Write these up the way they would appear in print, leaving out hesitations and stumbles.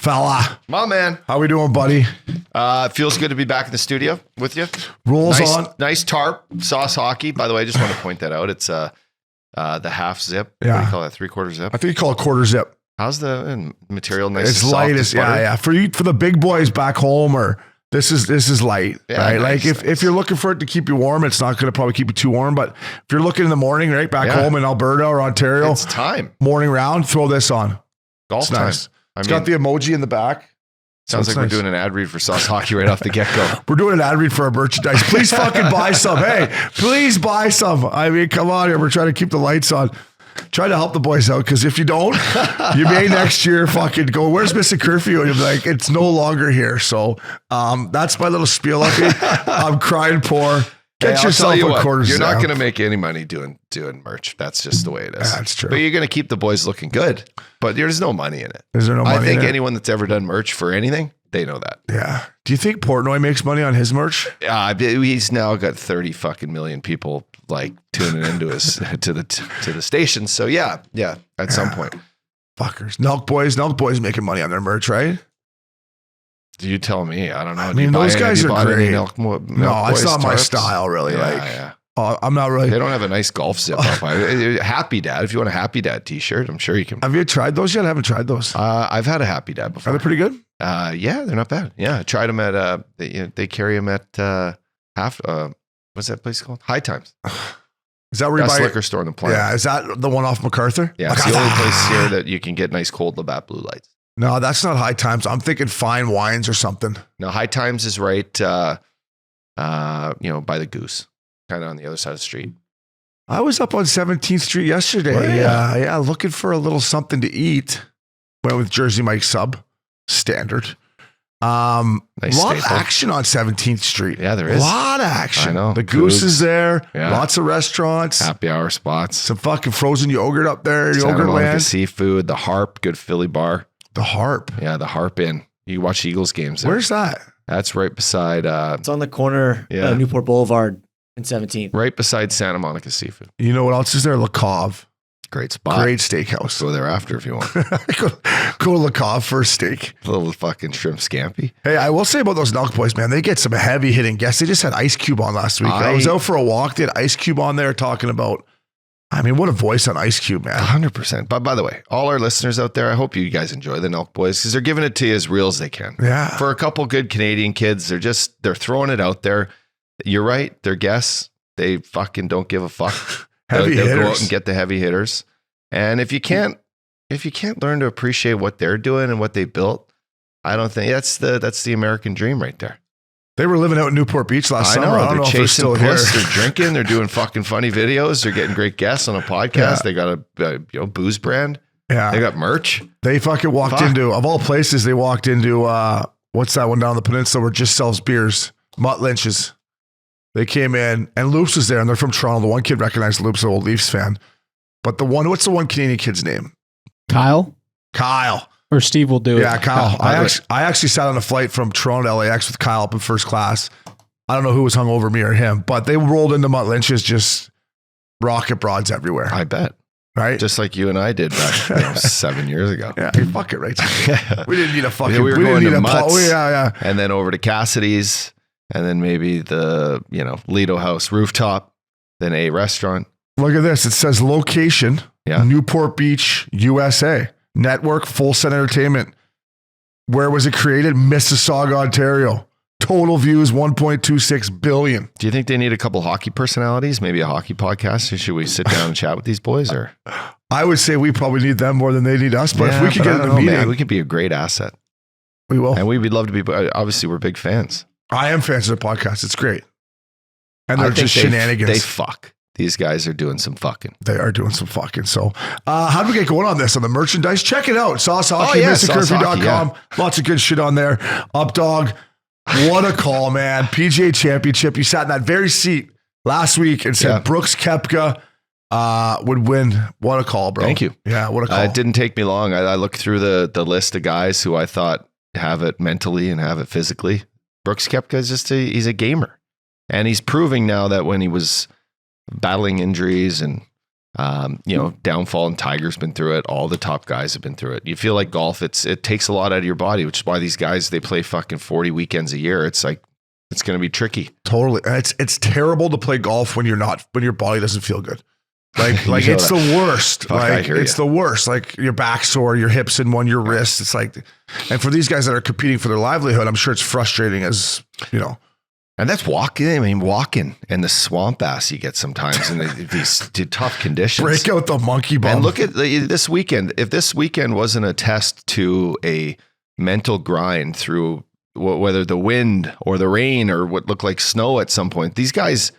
Fella. My man. How we doing, buddy? It feels good to be back in the studio with you. Rolls on. Nice tarp. Sauce hockey. By the way, I just want to point that out. It's the half zip. Yeah. What do you call that? 3/4 zip? I think you call it quarter zip. How's the material nice? It's light as yeah. For the big boys back home, or this is light, right? Nice, like if you're looking for it to keep you warm, it's not going to probably keep you too warm. But if you're looking in the morning, right, back home in Alberta or Ontario, it's time. Morning round, throw this on. Golf time. Nice. It's got the emoji in the back. Sounds like we're doing an ad read for Sauce Hockey right off the get-go. We're doing an ad read for our merchandise. Please fucking buy some. Hey, please buy some. I mean, come on here. We're trying to keep the lights on. Try to help the boys out, because if you don't, you may next year fucking go, where's Missin Curfew? And you'll be like, it's no longer here. So that's my little spiel up here. I'm crying poor. Get yourself a quarter. You're not going to make any money doing merch. That's just the way it is. That's true. But you're going to keep the boys looking good. But there's no money in it. Is there no money in it? I think anyone that's ever done merch for anything, they know that. Yeah. Do you think Portnoy makes money on his merch? He's now got 30 fucking million people like tuning into his to the station. So yeah, at some point. Fuckers. Nelk boys making money on their merch, right? You tell me. I don't know. I mean, those guys are great. No, it's not my style, really. I'm not really. They don't have a nice golf zip up. Happy Dad. If you want a Happy Dad t-shirt, I'm sure you can. Have you tried those yet? I haven't tried those. I've had a Happy Dad before. Are they pretty good? Yeah, they're not bad. Yeah, I tried them at. They carry them at what's that place called? High Times. Is that where you buy liquor store on the planet? Yeah, is that the one off MacArthur? Yeah, it's the only place here that you can get nice cold Labatt blue lights. No, that's not High Times. I'm thinking Fine Wines or something. No, High Times is right, by the Goose, kind of on the other side of the street. I was up on 17th Street yesterday. Yeah, looking for a little something to eat. Went with Jersey Mike sub, standard. Nice lot staple. of action on 17th Street. Yeah, there is. A lot of action. I know. The Goose is there. Yeah. Lots of restaurants. Happy hour spots. Some fucking frozen yogurt up there. Santa Yogurt Monica land. Seafood. The Harp. Good Philly bar. The Harp. Yeah, the Harp Inn. You watch Eagles games there. Where's that? That's right beside. It's on the corner of Newport Boulevard and 17th. Right beside Santa Monica Seafood. You know what else is there? Le Cave. Great spot. Great steakhouse. Go there after if you want. Go to Le Cave for a steak. A little fucking shrimp scampi. Hey, I will say about those Nelk boys, man, they get some heavy hitting guests. They just had Ice Cube on last week. I was out for a walk. They had Ice Cube on there talking about, I mean, what a voice on Ice Cube, man. 100%. But by the way, all our listeners out there, I hope you guys enjoy the Nelk boys, because they're giving it to you as real as they can. Yeah. For a couple good Canadian kids, they're throwing it out there. You're right. They're guests. They fucking don't give a fuck. They'll go out and get the heavy hitters. And if you can't learn to appreciate what they're doing and what they built, I don't think that's the American dream right there. They were living out in Newport Beach last summer. I don't know if they're still puss, here. They're drinking. They're doing fucking funny videos. They're getting great guests on a podcast. Yeah. They got a booze brand. Yeah. They got merch. They fucking walked into, of all places, they walked into, what's that one down the peninsula where it just sells beers? Mutt Lynch's. They came in and Loops was there, and they're from Toronto. The one kid recognized Loops, an old Leafs fan. But what's the one Canadian kid's name? Kyle. Or Steve will do it. Yeah, Kyle. I actually sat on a flight from Toronto to LAX with Kyle up in first class. I don't know who was hung over, me or him, but they rolled into Mutt Lynch's, just rocket broads everywhere. I bet. Right? Just like you and I did back 7 years ago. Yeah, fuck it, right? We didn't need a fucking... we were going to Mutt's, yeah. And then over to Cassidy's, and then maybe the, Lido House rooftop, then a restaurant. Look at this. It says location, Newport Beach, USA. Network, Full Set Entertainment. Where was it created? Mississauga, Ontario. Total views, 1.26 billion. Do you think they need a couple hockey personalities? Maybe a hockey podcast? Or should we sit down and chat with these boys? Or I would say we probably need them more than they need us. But if we could get in the meeting, man, we could be a great asset. We will. And we'd love to be. Obviously, we're big fans. I am fans of the podcast. It's great. And they're just shenanigans. They fuck. These guys are doing some fucking. They are doing some fucking. So how do we get going on this? On the merchandise? Check it out. Sauce Hockey, MissinCurfew.com. Lots of good shit on there. Up Dog. What a call, man. PGA Championship. You sat in that very seat last week and said Brooks Koepka would win. What a call, bro. Thank you. Yeah, what a call. It didn't take me long. I looked through the list of guys who I thought have it mentally and have it physically. Brooks Koepka is he's a gamer. And he's proving now that when he was battling injuries and Downfall, and Tiger's been through it. All the top guys have been through it. You feel like golf, it takes a lot out of your body, which is why these guys, they play fucking 40 weekends a year. It's like, it's going to be tricky. Totally. It's terrible to play golf when your body doesn't feel good. Like it's the worst. Fuck, it's the worst. Like your back sore, your hips in one, your wrists. It's like, and for these guys that are competing for their livelihood, I'm sure it's frustrating as, And that's walking. I mean, walking and the swamp ass you get sometimes in these tough conditions. Break out the monkey bum. And look at this weekend. If this weekend wasn't a test to a mental grind through whether the wind or the rain or what looked like snow at some point, these guys,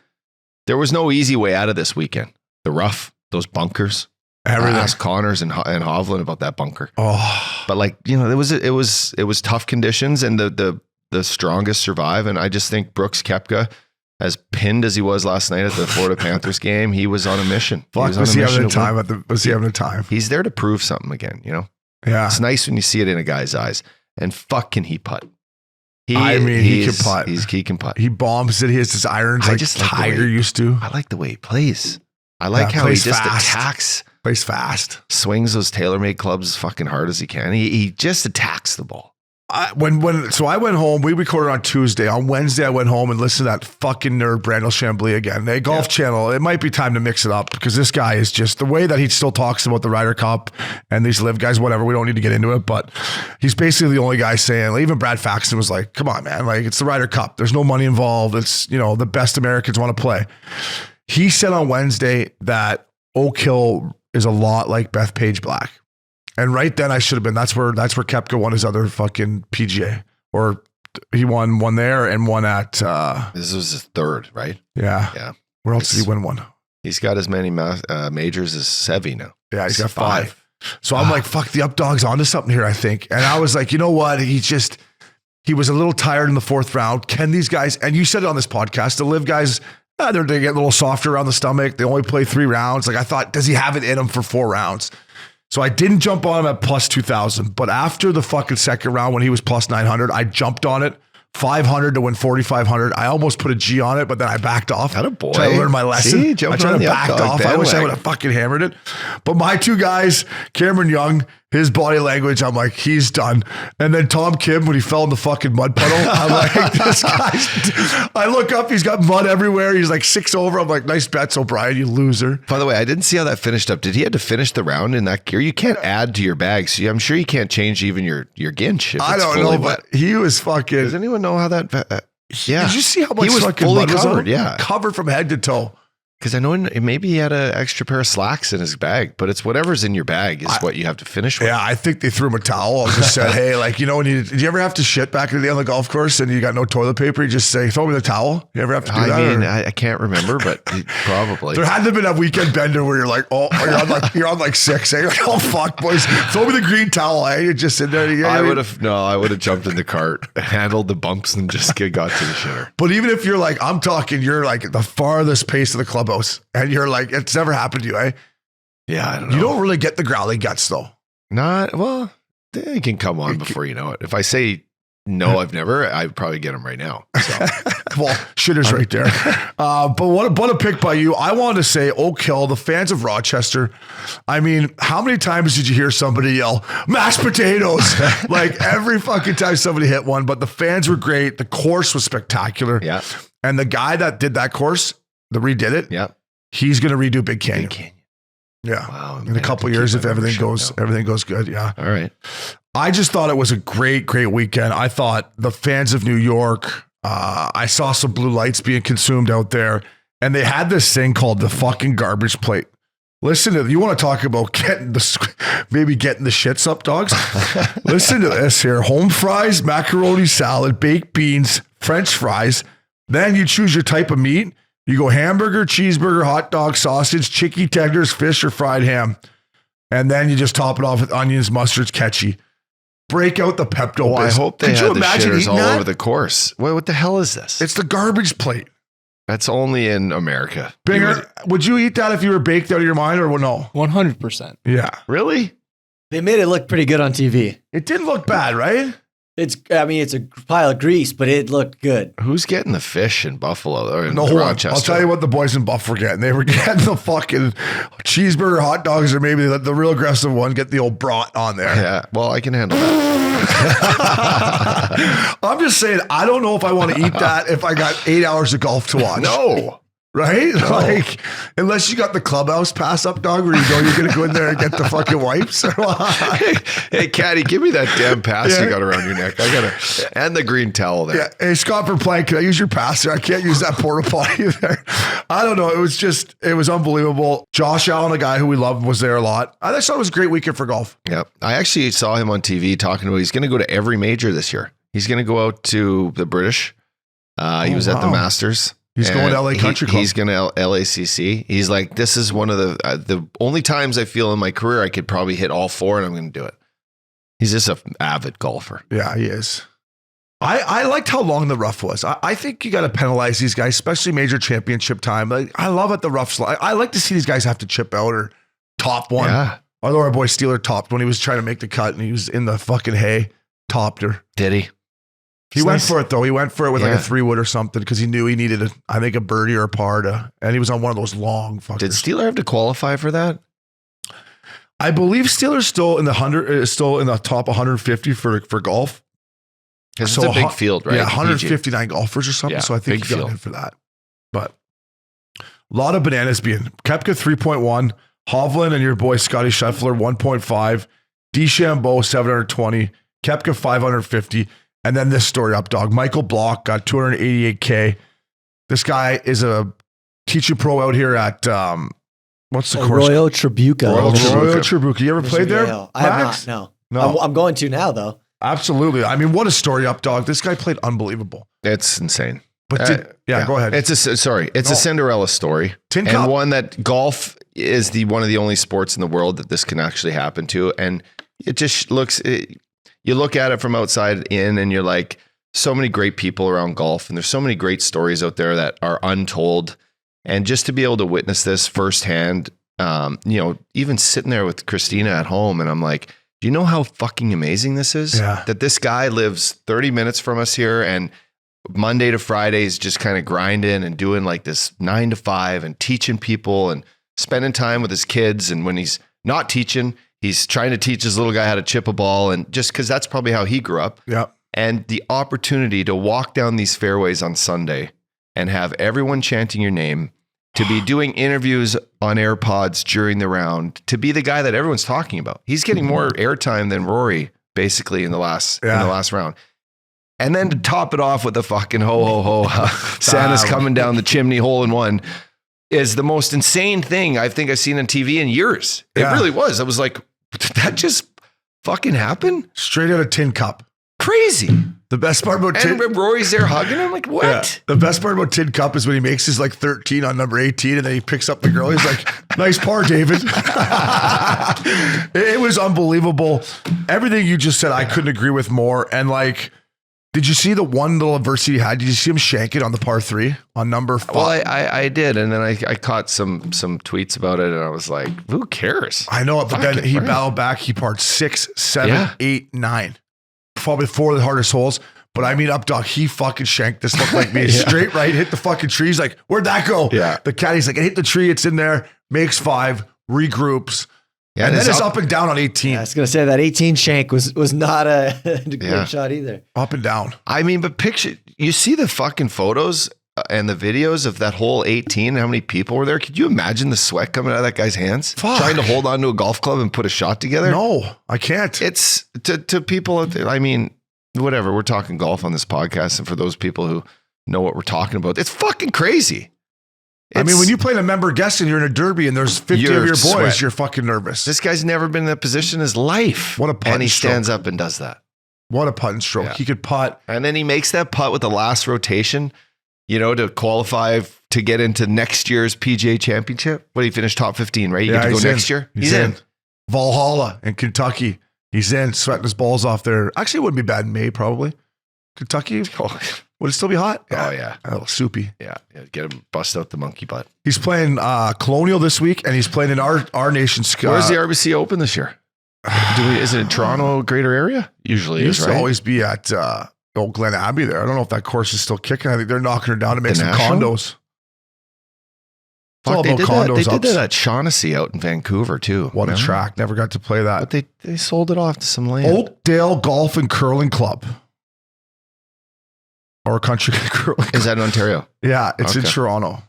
there was no easy way out of this weekend. The rough, those bunkers. Everything. I asked Connors and Hovland about that bunker. Oh, but it was tough conditions, and the strongest survive. And I just think Brooks Koepka, as pinned as he was last night at the Florida Panthers game, he was on a mission. Was he having a time? He's there to prove something again. Yeah, it's nice when you see it in a guy's eyes. And fuck, can he putt? He can putt. He can putt. He bombs it. He has his irons like Tiger used to. I like the way he plays. I like how he just attacks. Plays fast. Swings those TaylorMade clubs as fucking hard as he can. He just attacks the ball. I went home. We recorded on Tuesday. On Wednesday, I went home and listened to that fucking nerd Brandel Chambly again. Hey, Golf Channel. It might be time to mix it up because this guy is just the way that he still talks about the Ryder Cup and these live guys, whatever. We don't need to get into it, but he's basically the only guy saying, even Brad Faxon was like, come on, man. Like, it's the Ryder Cup. There's no money involved. It's, the best Americans want to play. He said on Wednesday that Oak Hill is a lot like Bethpage Black. And right then I should have been, that's where Koepka won his other fucking PGA, or he won one there and one at, this was his third, right? Yeah. Yeah. Where else did he win one? He's got as many majors as Seve now. Yeah. He's got five. So I'm like, fuck, the up dog's onto something here, I think. And I was like, you know what? He was a little tired in the fourth round. Can these guys, and you said it on this podcast, the live guys, they get a little softer around the stomach. They only play 3 rounds. Like I thought, does he have it in him for 4 rounds? So I didn't jump on him at plus 2,000, but after the fucking second round when he was plus 900, I jumped on it. 500 to win 4,500. I almost put a G on it, but then I backed off. Atta boy. Trying to learn my lesson. I tried to back off. I wish I would have fucking hammered it. But my 2 guys, Cameron Young, his body language, I'm like, he's done. And then Tom Kim, when he fell in the fucking mud puddle, I'm like, this guy's... I look up, he's got mud everywhere. He's like 6 over. I'm like, nice bets, O'Brien, you loser. By the way, I didn't see how that finished up. Did he have to finish the round in that gear? You can't add to your bag, so I'm sure you can't change even your ginch. I don't know, but he was fucking... Does anyone know how that... yeah. Did you see how much he was fucking fully mud covered? was on? Yeah. Covered from head to toe. Because I know maybe he had an extra pair of slacks in his bag, but it's whatever's in your bag is what you have to finish with. Yeah, I think they threw him a towel and just said, hey, like, when did you ever have to shit back in the day on the golf course and you got no toilet paper? You just say, throw me the towel. You ever have to do that? I mean, I can't remember, but probably. There had to have been a weekend bender where you're like, oh, you're on like 6. You're like, oh, fuck, boys. Throw me the green towel. You just sit there. I would have jumped in the cart, handled the bumps, and just got to the shitter. But even if you're like, I'm talking, you're like at the farthest pace of the clubhouse and you're like, it's never happened to you, eh? Yeah, I don't know. You don't really get the growly guts, though. Well, they can come on before you know it. If I say no, I've never, I'd probably get them right now. So. Well, shitter's right there. But what a pick by you. I wanted to say Oak Hill, the fans of Rochester. I mean, how many times did you hear somebody yell, mashed potatoes? Like every fucking time somebody hit one, but the fans were great. The course was spectacular. Yeah. And the guy that did that course, that redid it, yeah, he's going to redo Big Canyon. Big Canyon. Yeah. Wow. In a couple of years, if everything goes good. Yeah. All right. I just thought it was a great, great weekend. I thought the fans of New York, I saw some blue lights being consumed out there, and they had this thing called the fucking garbage plate. Listen to, you want to talk about getting the shits up, dogs? Listen to this here. Home fries, macaroni salad, baked beans, French fries. Then you choose your type of meat. You go hamburger, cheeseburger, hot dog, sausage, chicky tenders, fish, or fried ham. And then you just top it off with onions, mustards, ketchy. Break out the Pepto-Bismol. I hope they had the shitters all over the course. What the hell is this? It's the garbage plate. That's only in America. Binger, would you eat that if you were baked out of your mind or no? 100%. Yeah. Really? They made it look pretty good on TV. It didn't look bad, right? It's a pile of grease, but it looked good. Who's getting the fish in Buffalo or in No one. Rochester? I'll tell you what the boys in Buff were getting. They were getting the fucking cheeseburger, hot dogs, or maybe the real aggressive one. Get the old brat on there. Yeah, well, I can handle that. I'm just saying, I don't know if I want to eat that if I got 8 hours of golf to watch. No. Right? No. Like, unless you got the clubhouse pass up, dog, where you know you're going to go in there and get the fucking wipes. Hey, Caddy, give me that damn pass you got around your neck. And the green towel there. Yeah. Hey, Scott for playing, can I use your pass there? I can't use that porta potty there. I don't know. It was unbelievable. Josh Allen, a guy who we love, was there a lot. I thought it was a great weekend for golf. Yeah. I actually saw him on TV talking about he's going to go to every major this year. He's going to go out to the British. He was at the Masters. He's going to LA Country Club. He's going to LACC. He's like, this is one of the only times I feel in my career I could probably hit all four, and I'm going to do it. He's just an avid golfer. Yeah, he is. I liked how long the rough was. I think you got to penalize these guys, especially major championship time. Like, I love it, the rough slide. I like to see these guys have to chip out or top one. Yeah. Although our boy Steeler topped when he was trying to make the cut and he was in the fucking hay, topped her. Did he? He went for it though. He went for it with like a 3-wood or something because he knew he needed a birdie or a par to, and he was on one of those long fuckers. Did Steeler have to qualify for that? I believe Steeler's still in the top 150 for golf. Because it's a big field, right? Yeah, 159 golfers or something. Yeah, so I think he got in for that. But a lot of bananas being Koepka 3.1, Hovland and your boy Scotty Scheffler 1.5, DeChambeau 720, Koepka 550. And then this story up, dog. Michael Block got $288K. This guy is a teaching pro out here at what's the course? Royal Tribuca. Royal Tribuca. You ever played there? I have not. No. I'm going to now though. Absolutely. I mean, what a story up, dog. This guy played unbelievable. It's insane. But go ahead. It's a Cinderella story. Tin and Cup. One that golf is one of the only sports in the world that this can actually happen to. And it just looks. You look at it from outside in and you're like, so many great people around golf and there's so many great stories out there that are untold. And just to be able to witness this firsthand, even sitting there with Christina at home and I'm like, do you know how fucking amazing this is? Yeah. That this guy lives 30 minutes from us here and Monday to Friday is just kind of grinding and doing like this 9 to 5 and teaching people and spending time with his kids. And when he's not teaching, he's trying to teach his little guy how to chip a ball, and just because that's probably how he grew up. Yeah. And the opportunity to walk down these fairways on Sunday and have everyone chanting your name, to be doing interviews on AirPods during the round, to be the guy that everyone's talking about. He's getting more airtime than Rory, basically, in the last round. And then to top it off with the fucking ho, Santa's coming down the chimney, hole in one, is the most insane thing I think I've seen on TV in years. It really was. I was like, did that just fucking happen? Straight out of Tin Cup. Crazy. The best part about Tin Cup. Rory's there hugging him. Like, what? Yeah. The best part about Tin Cup is when he makes his like 13 on number 18 and then he picks up the girl. He's like, nice par, David. It was unbelievable. Everything you just said, I couldn't agree with more. And like, did you see the one little adversity he had? Did you see him shank it on the par 3 on number 5? Well, I did. And then I caught some tweets about it and I was like, who cares? I know it, but then he battled back. He parred 6, 7, 8, 9. Probably 4 of the hardest holes. But I mean, up dog, he fucking shanked this. Looked like me. Straight right, hit the fucking tree. He's like, where'd that go? Yeah. The caddy's like, it hit the tree. It's in there. Makes 5, regroups. Yeah, and then it's up and down on 18. Yeah, I was going to say that 18 shank was not a good shot either. Up and down. I mean, but you see the fucking photos and the videos of that whole 18 and how many people were there. Could you imagine the sweat coming out of that guy's hands? Fuck. Trying to hold on to a golf club and put a shot together? No, I can't. It's to people out there. I mean, whatever. We're talking golf on this podcast. And for those people who know what we're talking about, it's fucking crazy. I mean, when you play a member guest and you're in a derby and there's 50 of your boys, sweat. You're fucking nervous. This guy's never been in that position in his life. What a putt and he stroke. stands up and does that. What a putt and stroke. Yeah. He could putt. And then he makes that putt with the last rotation, to qualify to get into next year's PGA Championship. What, he finished top 15, right? You get to go next year? He's in. Valhalla in Kentucky. He's in, sweating his balls off there. Actually, it wouldn't be bad in May, probably. Kentucky. Would it still be hot? Yeah. Oh, yeah. A little soupy. Yeah. Get him, bust out the monkey butt. He's playing Colonial this week, and he's playing in our nation's. Where's the RBC Open this year? Is it in Toronto, greater area? Usually it used is, to right? always be at Old Glen Abbey there. I don't know if that course is still kicking. I think they're knocking her down to make some condos. Fuck, they did that at Shaughnessy out in Vancouver too. What a track. Never got to play that. But they sold it off to some land. Oakdale Golf and Curling Club. Or Country Curling. Is that in Ontario? Yeah, it's in Toronto.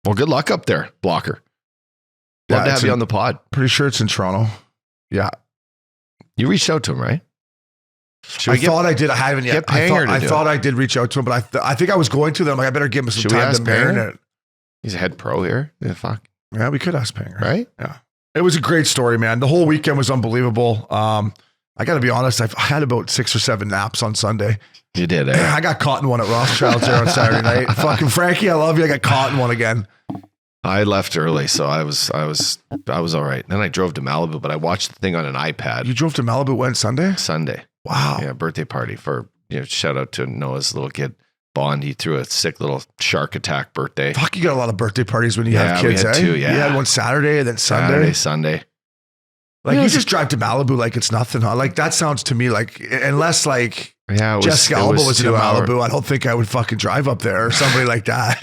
Well, good luck up there, Blocker. Love to have you on the pod. Pretty sure it's in Toronto. Yeah. You reached out to him, right? I thought I did. I haven't yet. I thought I did reach out to him, but I think I was going to them. Like, I better give him some time to marinate. He's a head pro here. Yeah, fuck. Yeah, we could ask Panger. Right? Yeah. It was a great story, man. The whole weekend was unbelievable. I got to be honest. I've had about 6 or 7 naps on Sunday. You did, eh? I got caught in one at Rothschild's there on Saturday night. Fucking Frankie, I love you. I got caught in one again. I left early, so I was all right. Then I drove to Malibu, but I watched the thing on an iPad. You drove to Malibu when? Sunday? Sunday. Wow. Yeah, birthday party for, shout out to Noah's little kid, Bond. He threw a sick little shark attack birthday. Fuck, you got a lot of birthday parties when you have kids, we had 2, yeah. You had one Saturday and then Sunday. Sunday. Like, you just drive to Malibu like it's nothing, huh? Like, that sounds to me like, unless like Jessica Alba was in Malibu, I don't think I would fucking drive up there or somebody like that,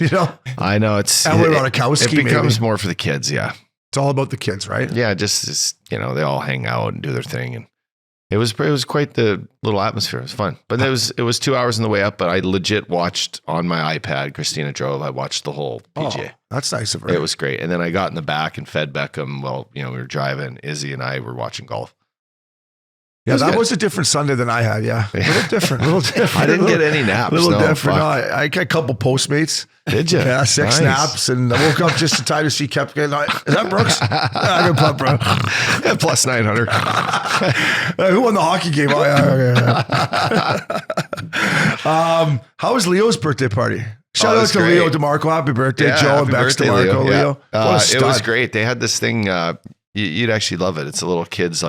I know, it becomes more for the kids, yeah. It's all about the kids, right? Yeah, just they all hang out and do their thing, and it was quite the little atmosphere. It was fun, but it was 2 hours on the way up. But I legit watched on my iPad. Christina drove. I watched the whole PGA. Oh, that's nice of her. It was great. And then I got in the back and fed Beckham while we were driving. Izzy and I were watching golf. Yeah, that was a different Sunday than I had. Yeah, a little different. I didn't get any naps. A little different. No, I got a couple Postmates. Did you? Yeah, 6 naps, and I woke up just in time to see Koepka. Is that Brooks? I got punt, bro. Yeah, plus 900. Who won the hockey game? Oh, yeah. How was Leo's birthday party? Shout out to great. Leo DeMarco. Happy birthday, Joe and Bex DeMarco. Leo. It was great. They had this thing. You'd actually love it. It's a little kids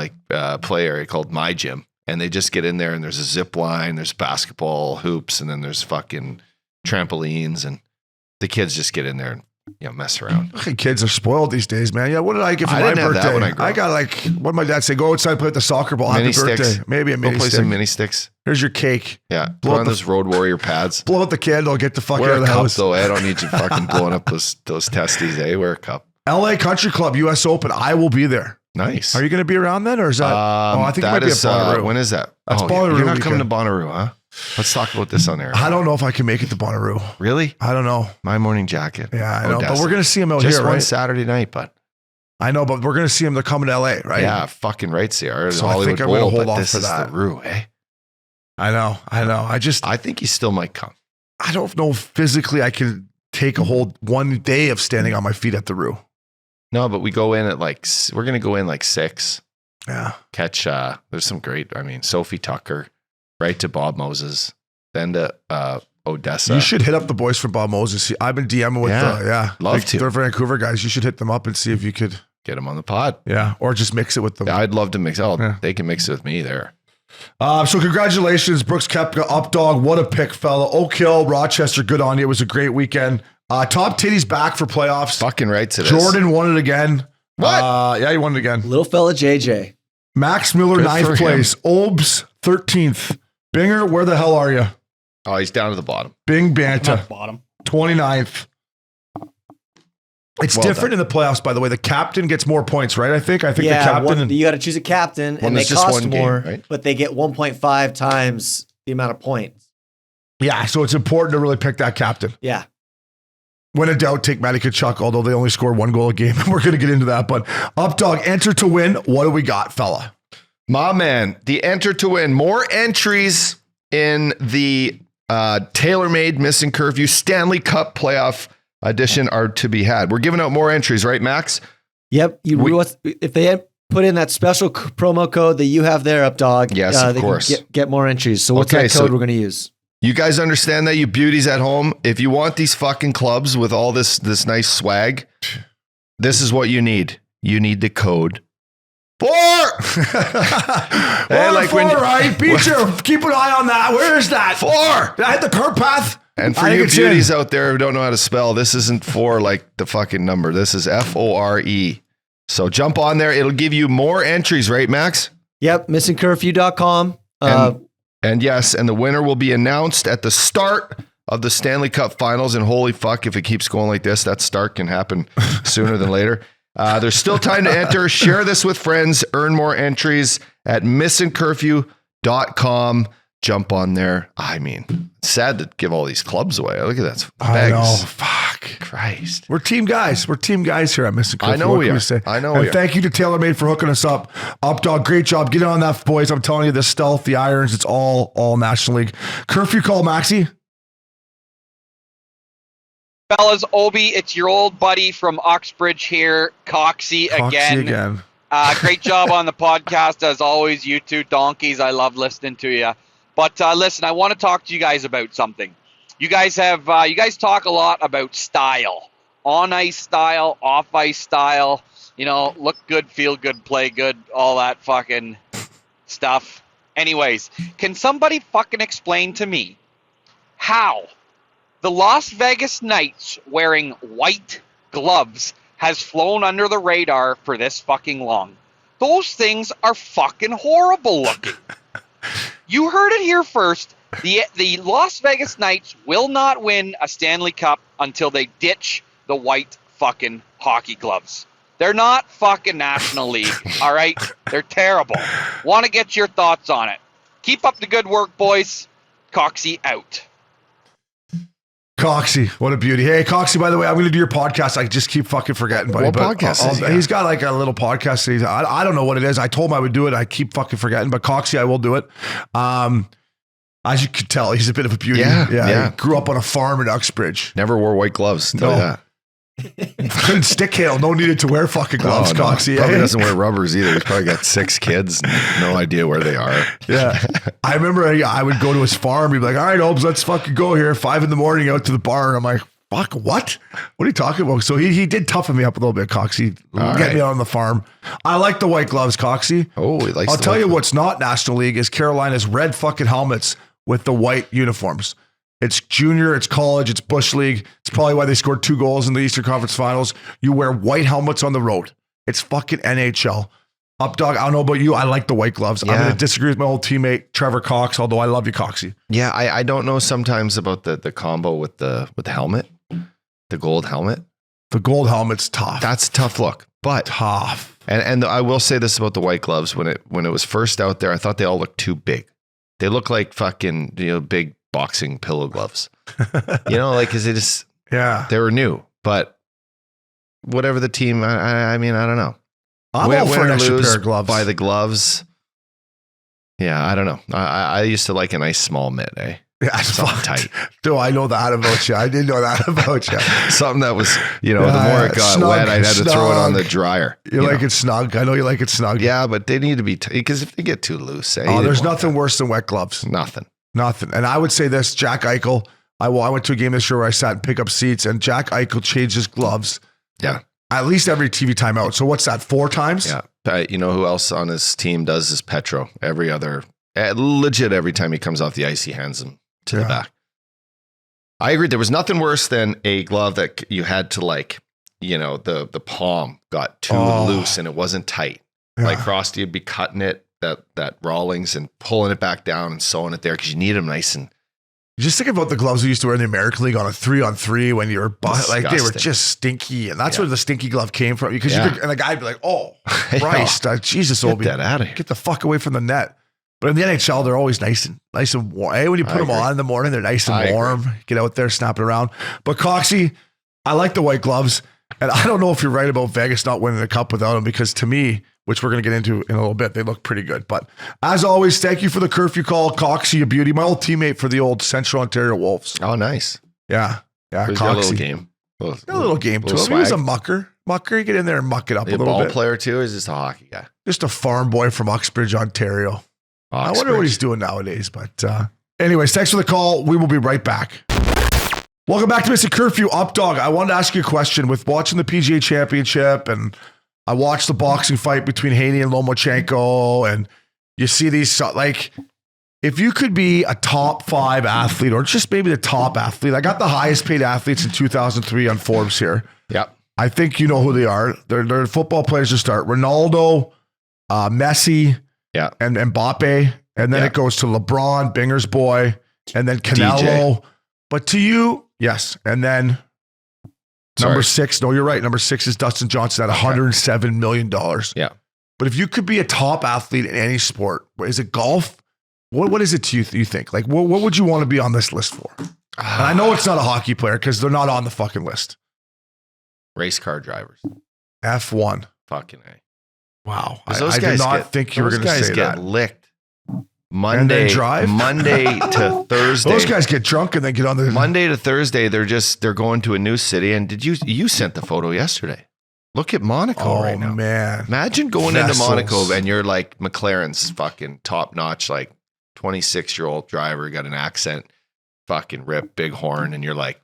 play area called My Gym, and they just get in there and there's a zip line, there's basketball hoops, and then there's fucking trampolines, and the kids just get in there and mess around. Kids are spoiled these days, man. Yeah, what did I get for my birthday? I got what did my dad say? Go outside and play with the soccer ball. Happy birthday. Maybe a mini stick. Play some mini sticks. Here's your cake. Yeah, blow on those Road Warrior pads. Blow out the candle. Get the fuck out of the house. Though, I don't need you fucking blowing up those testes. Wear a cup. LA Country Club, US Open. I will be there. Nice. Are you going to be around then, or is that? I think it might be at Bonnaroo. When is that? That's Bonnaroo. You're not coming to Bonnaroo, huh? Let's talk about this on air. I don't know if I can make it to Bonnaroo. Really? I don't know. My morning jacket. Yeah, I know. But we're going to see him out just here, right? Just one Saturday night, but. I know, but we're going to see him. They're coming to LA, right? Yeah, fucking rights they are. So I think I'm going to hold off for that. The Roo, eh? I know. I think he still might come. I don't know if physically I can take a whole one day of standing on my feet at the Roo. No, but we go in at we're going to go in 6. Yeah. Catch, there's some great, Sophie Tucker, right to Bob Moses, then to Odessa. You should hit up the boys from Bob Moses. I've been DMing with love to. They're Vancouver guys. You should hit them up and see if you could get them on the pod. Yeah. Or just mix it with them. Yeah, I'd love to mix. They can mix it with me there. So congratulations, Brooks Koepka, up dog. What a pick, fella. Oak Hill, Rochester, good on you. It was a great weekend. Top titties back for playoffs. Fucking rights it is. Jordan won it again. What? Yeah, he won it again. Little fella JJ. Max Miller, 9th place. Obes, 13th. Binger, where the hell are you? Oh, he's down to the bottom. Bing Banta, bottom. 29th. It's different in the playoffs, by the way. The captain gets more points, right? I think the captain. You got to choose a captain, and they cost more, right? But they get 1.5 times the amount of points. Yeah, so it's important to really pick that captain. Yeah. When in doubt, take Matty Tkachuk, although they only score 1 goal a game. We're going to get into that. But up dog, enter to win. What do we got, fella? My man, the enter to win. More entries in the tailor-made Missin Curfew Stanley Cup playoff edition are to be had. We're giving out more entries, right, Max? Yep. If they put in that special promo code that you have there, up dog, yes, of course. Get more entries. So what's that code we're going to use? You guys understand that, you beauties at home? If you want these fucking clubs with all this nice swag, this is what you need. You need the code 4. Hey, 4, right? Beecher, keep an eye on that. Where is that? 4. Did I hit the curb path? And for you beauties out there who don't know how to spell, this isn't 4 like the fucking number. This is FORE. So jump on there. It'll give you more entries, right, Max? Yep, missingcurfew.com. And yes, and the winner will be announced at the start of the Stanley Cup Finals. And holy fuck, if it keeps going like this, that start can happen sooner than later. There's still time to enter. Share this with friends. Earn more entries at missingcurfew.com. Jump on there. I mean, it's sad to give all these clubs away. Look at that. I know. Fuck. Christ. We're team guys. We're team guys here at Missing Curfew. I know we are. I know we are. Thank you to TaylorMade for hooking us up. Updog, great job. Get on that, boys. I'm telling you, the stealth, the irons, it's all National League. Curfew call, Maxi. Fellas, Obi, it's your old buddy from Uxbridge here, Coxy again. Great job on the podcast. As always, you two donkeys. I love listening to you. But listen, I want to talk to you guys about something. You guys talk a lot about style, on ice style, off ice style. You know, look good, feel good, play good, all that fucking stuff. Anyways, can somebody fucking explain to me how the Las Vegas Knights wearing white gloves has flown under the radar for this fucking long? Those things are fucking horrible looking. You heard it here first. The Las Vegas Knights will not win a Stanley Cup until they ditch the white fucking hockey gloves. They're not fucking National League, all right? They're terrible. Want to get your thoughts on it. Keep up the good work, boys. Coxy out. Coxy, what a beauty. Hey, Coxy, by the way, I'm going to do your podcast. I just keep fucking forgetting, buddy. What podcast is he? He's got like a little podcast. I don't know what it is. I told him I would do it. I keep fucking forgetting, but Coxy, I will do it. As you could tell, he's a bit of a beauty. Yeah. He grew up on a farm in Uxbridge. Never wore white gloves. Tell you that. Couldn't stick hail. No needed to wear fucking gloves, Coxy. Probably doesn't wear rubbers either. He's probably got 6 kids. No idea where they are. Yeah. I remember I would go to his farm. He'd be like, all right, Obes, let's fucking go here. 5 a.m. out to the bar. And I'm like, fuck, what? What are you talking about? So he did toughen me up a little bit, Coxy. Get me out on the farm. I like the white gloves, Coxy. Oh, he likes I'll tell you what's not National League is Carolina's red fucking helmets with the white uniforms. It's junior, it's college, it's Bush League. It's probably why they scored 2 goals in the Eastern Conference Finals. You wear white helmets on the road. It's fucking NHL. Updog, I don't know about you. I like the white gloves. Yeah. I'm going to disagree with my old teammate, Trevor Cox, although I love you, Coxy. Yeah, I don't know sometimes about the combo with the helmet, the gold helmet. The gold helmet's tough. That's a tough look, but tough. And I will say this about the white gloves. When it was first out there, I thought they all looked too big. They look like fucking, big boxing pillow gloves, like, cause they were new, but whatever the team, I mean, I don't know. I'm all for an extra pair of gloves. Buy the gloves. Yeah. I don't know. I used to like a nice small mitt, eh? Yeah, something tight. Do I know that about you? I didn't know that about you. Something that was, the more it got snug, wet, I'd had to throw it on the dryer. You like it snug. I know you like it snug. Yeah, but they need to be, because if they get too loose, there's nothing worse than wet gloves. Nothing. And I would say this, Jack Eichel, I went to a game this year where I sat and pick up seats, and Jack Eichel changed his gloves. Yeah. At least every TV timeout. So what's that, 4 times? Yeah. You know who else on his team does is Petro. Legit every time he comes off the ice, he hands him to the back. I agree. There was nothing worse than a glove that you had to the palm got too loose and it wasn't tight. Yeah. Like Frosty would be cutting it, that Rawlings, and pulling it back down and sewing it there because you need them nice and. Just think about the gloves we used to wear in the American League on a 3-on-3 when you were they were just stinky, and that's where the stinky glove came from. Because and the guy'd be like, "Oh, Christ, Jesus, Obi, get that out of here, get the fuck away from the net." But in the NHL, they're always nice and warm. Hey, when you put them on in the morning, they're nice and warm. Get out there, snap it around. But Coxy, I like the white gloves, and I don't know if you're right about Vegas not winning the cup without them, because to me, which we're going to get into in a little bit, they look pretty good. But as always, thank you for the curfew call, Coxy, a beauty. My old teammate for the old Central Ontario Wolves. Oh, nice. Yeah, Coxy. A little game. A little game to him. He was a mucker. You get in there and muck it up a little bit. A ball player too, or is just a hockey guy? Just a farm boy from Uxbridge, Ontario. I wonder what he's doing nowadays. But anyways, thanks for the call. We will be right back. Welcome back to Mr. Curfew. Updog, I wanted to ask you a question. With watching the PGA Championship, and I watched the boxing fight between Haney and Lomachenko, and you see these, like, if you could be a top 5 athlete, or just maybe the top athlete, I got the highest paid athletes in 2003 on Forbes here. Yep. I think you know who they are. They're football players to start. Ronaldo, Messi, and Mbappe. And then it goes to LeBron, Binger's boy, and then Canelo. DJ. But to you, yes. And then number 6, no, you're right. Number 6 is Dustin Johnson at $107 million. Yeah. But if you could be a top athlete in any sport, is it golf? What is it to you think? Like, what would you want to be on this list for? And I know it's not a hockey player because they're not on the fucking list. Race car drivers. F1. Fucking A. Wow. I did not think you were going to say that. Those guys get licked. Monday to Thursday. Those guys get drunk and then get on the Monday to Thursday. They're going to a new city. And you sent the photo yesterday? Look at Monaco right now. Man. Imagine going into Monaco and you're like McLaren's fucking top notch, like 26-year-old driver, got an accent, fucking rip, big horn, and you're like,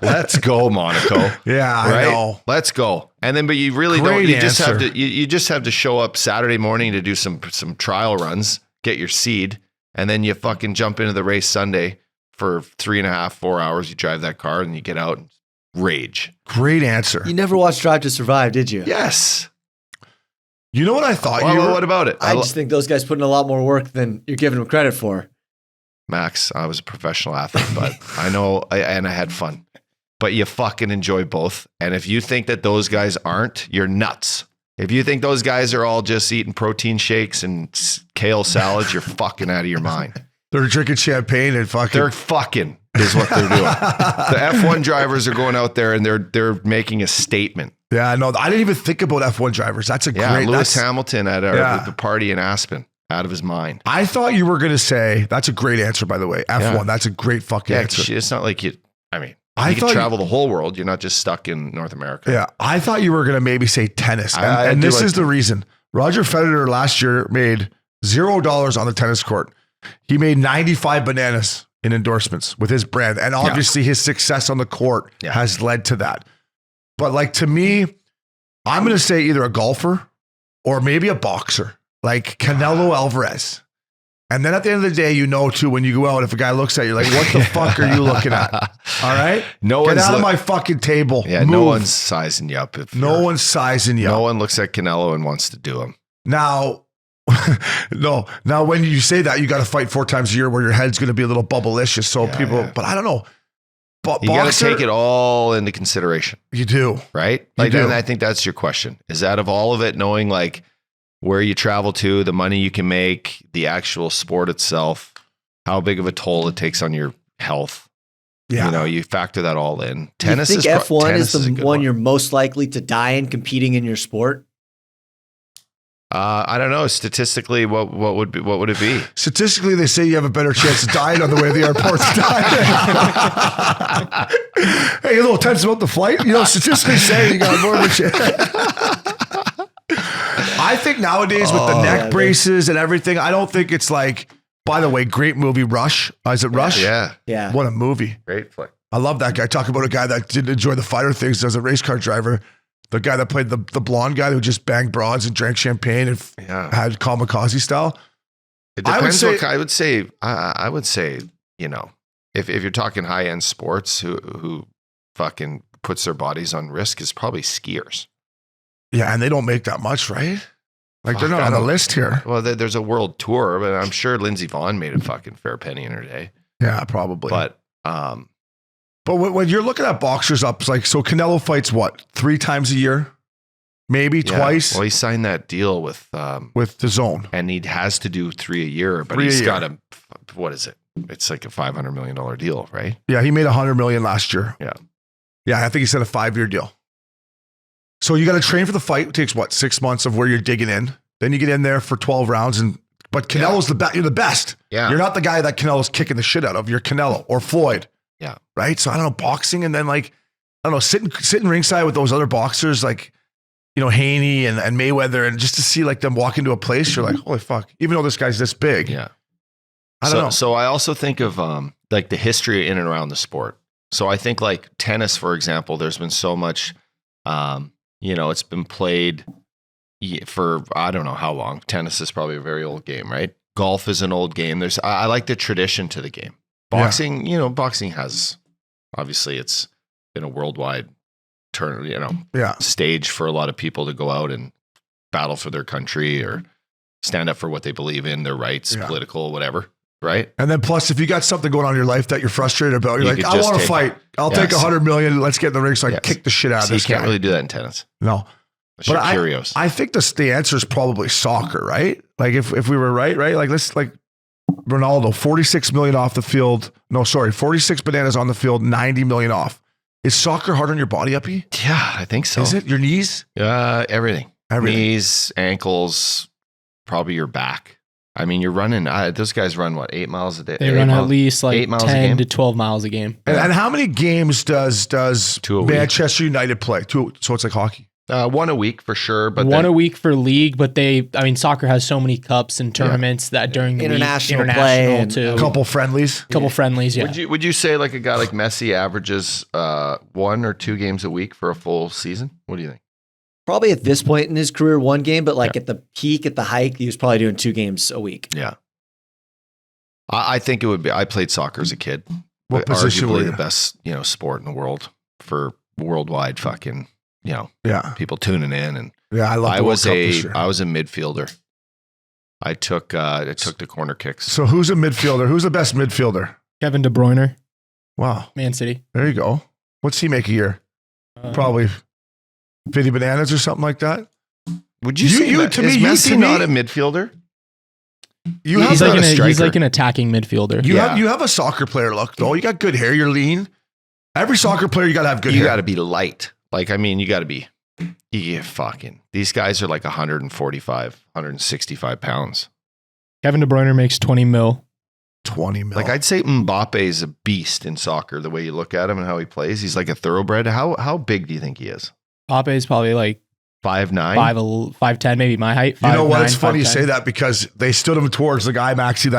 let's go, Monaco. Yeah, right? I know. Let's go. And then, but you really don't. You just have to. You just have to show up Saturday morning to do some trial runs, get your seed, and then you fucking jump into the race Sunday for 3.5, 4 hours. You drive that car and you get out and rage. Great answer. You never watched Drive to Survive, did you? Yes. You know what I thought? What about it? I just think those guys put in a lot more work than you're giving them credit for. Max, I was a professional athlete, but I know, and I had fun. But you fucking enjoy both. And if you think that those guys aren't, you're nuts. If you think those guys are all just eating protein shakes and kale salads, you're fucking out of your mind. They're drinking champagne and fucking. They're fucking is what they're doing. The F1 drivers are going out there and they're making a statement. Yeah, no, I didn't even think about F1 drivers. That's a great. Lewis Hamilton at the party in Aspen. Out of his mind. I thought you were going to say, that's a great answer, by the way. F1, that's a great fucking answer. It's not like you can travel the whole world. You're not just stuck in North America. Yeah. I thought you were going to maybe say tennis. And this is the reason. Roger Federer last year made $0 on the tennis court. He made 95 bananas in endorsements with his brand. And obviously his success on the court has led to that. But like, to me, I'm going to say either a golfer or maybe a boxer. Like Canelo Alvarez. And then at the end of the day, you know, too, when you go out, if a guy looks at you, like, what the fuck are you looking at? All right? Get out of my fucking table. Yeah, Move. No one's sizing you up. No one's sizing you up. No one looks at Canelo and wants to do him. Now, Now, when you say that, you got to fight 4 times a year where your head's going to be a little bubblicious. So but I don't know. But you got to take it all into consideration. You do. Right? Like, and I think that's your question. Is that of all of it, knowing like, where you travel to, the money you can make, the actual sport itself, how big of a toll it takes on your health. Yeah. You know, you factor that all in. Tennis is F1 is the one you're most likely to die in competing in your sport? I don't know. Statistically, what would it be? Statistically, they say you have a better chance of dying on the way to the airport to die. Hey, you're a little tense about the flight. You know, statistically say you got more of a chance. I think nowadays with the neck braces and everything, I don't think it's like, by the way, great movie, Rush. Is it Rush? Yeah. What a movie. Great flick. I love that guy. Talk about a guy that didn't enjoy the fighter things as a race car driver. The guy that played the blonde guy who just banged broads and drank champagne and had kamikaze style. It depends. I would say, you know, if you're talking high end sports, who fucking puts their bodies on risk is probably skiers. Yeah, and they don't make that much, right? Like they're not on the list here. Well, there's a world tour, but I'm sure Lindsey Vonn made a fucking fair penny in her day. Yeah, probably. But when you're looking at boxers up, like, so Canelo fights what, 3 times a year? Maybe twice? Well, he signed that deal with the Zone. And he has to do 3 a year, but he's got what is it? It's like a $500 million deal, right? Yeah, he made $100 million last year. Yeah. Yeah, I think he said a 5-year deal. So you got to train for the fight. It takes 6 months of where you're digging in. Then you get in there for 12 rounds. But Canelo's the best. You're the best. Yeah. You're not the guy that Canelo's kicking the shit out of. You're Canelo or Floyd. Yeah. Right. So I don't know, boxing, and then like, I don't know, sitting ringside with those other boxers, like, you know, Haney and Mayweather, and just to see like them walk into a place, you're like, holy fuck, even though this guy's this big. Yeah. I don't know. So I also think of like the history in and around the sport. So I think like tennis, for example, there's been so much, you know, it's been played for, I don't know how long. Tennis is probably a very old game, right? Golf is an old game. I like the tradition to the game. Boxing, you know, boxing has, obviously it's been a worldwide stage for a lot of people to go out and battle for their country or stand up for what they believe in, their rights, political, whatever. Right. And then plus, if you got something going on in your life that you're frustrated about, you're like, I want to fight. I'll take 100 million. Let's get in the ring so I can kick the shit out of this guy. You can't really do that in tennis. No. But curious. I think the answer is probably soccer, right? Like if we were right? Like Ronaldo, 46 million off the field. No, sorry, 46 bananas on the field, 90 million off. Is soccer hard on your body, Uppy? Yeah, I think so. Is it? Your knees? Everything. Knees, ankles, probably your back. I mean, you're running, those guys run what, 8 miles a day? They run at least like 10 to 12 miles a game. And how many games does Manchester United play? Two, so it's like hockey? One a week for sure. But a week for league, but soccer has so many cups and tournaments that during the international week, play too. A couple friendlies. Yeah. Would you say like a guy like Messi averages 1 or 2 games a week for a full season? What do you think? Probably at this point in his career, 1 game, but like at the peak, at the height, he was probably doing 2 games a week. Yeah. I think it would be, I played soccer as a kid. What position were you? The best, sport in the world for worldwide fucking, people tuning in. And I was a midfielder. I took the corner kicks. So who's a midfielder? Who's the best midfielder? Kevin De Bruyne. Wow. Man City. There you go. What's he make a year? Probably 50 bananas or something like that. Would you say is Messi not a midfielder? He's like an attacking midfielder. You have a soccer player look though. You got good hair. You're lean. Every soccer player, you got to have good hair. You got to be light. Like, I mean, you got to be. These guys are like 145, 165 pounds. Kevin De Bruyne makes 20 mil. 20 mil. Like I'd say Mbappe is a beast in soccer. The way you look at him and how he plays, he's like a thoroughbred. How big do you think he is? Mbappe is probably like 5'9", 5'10", maybe my height. You know what? It's funny you say that because they stood him towards the guy, Maxi,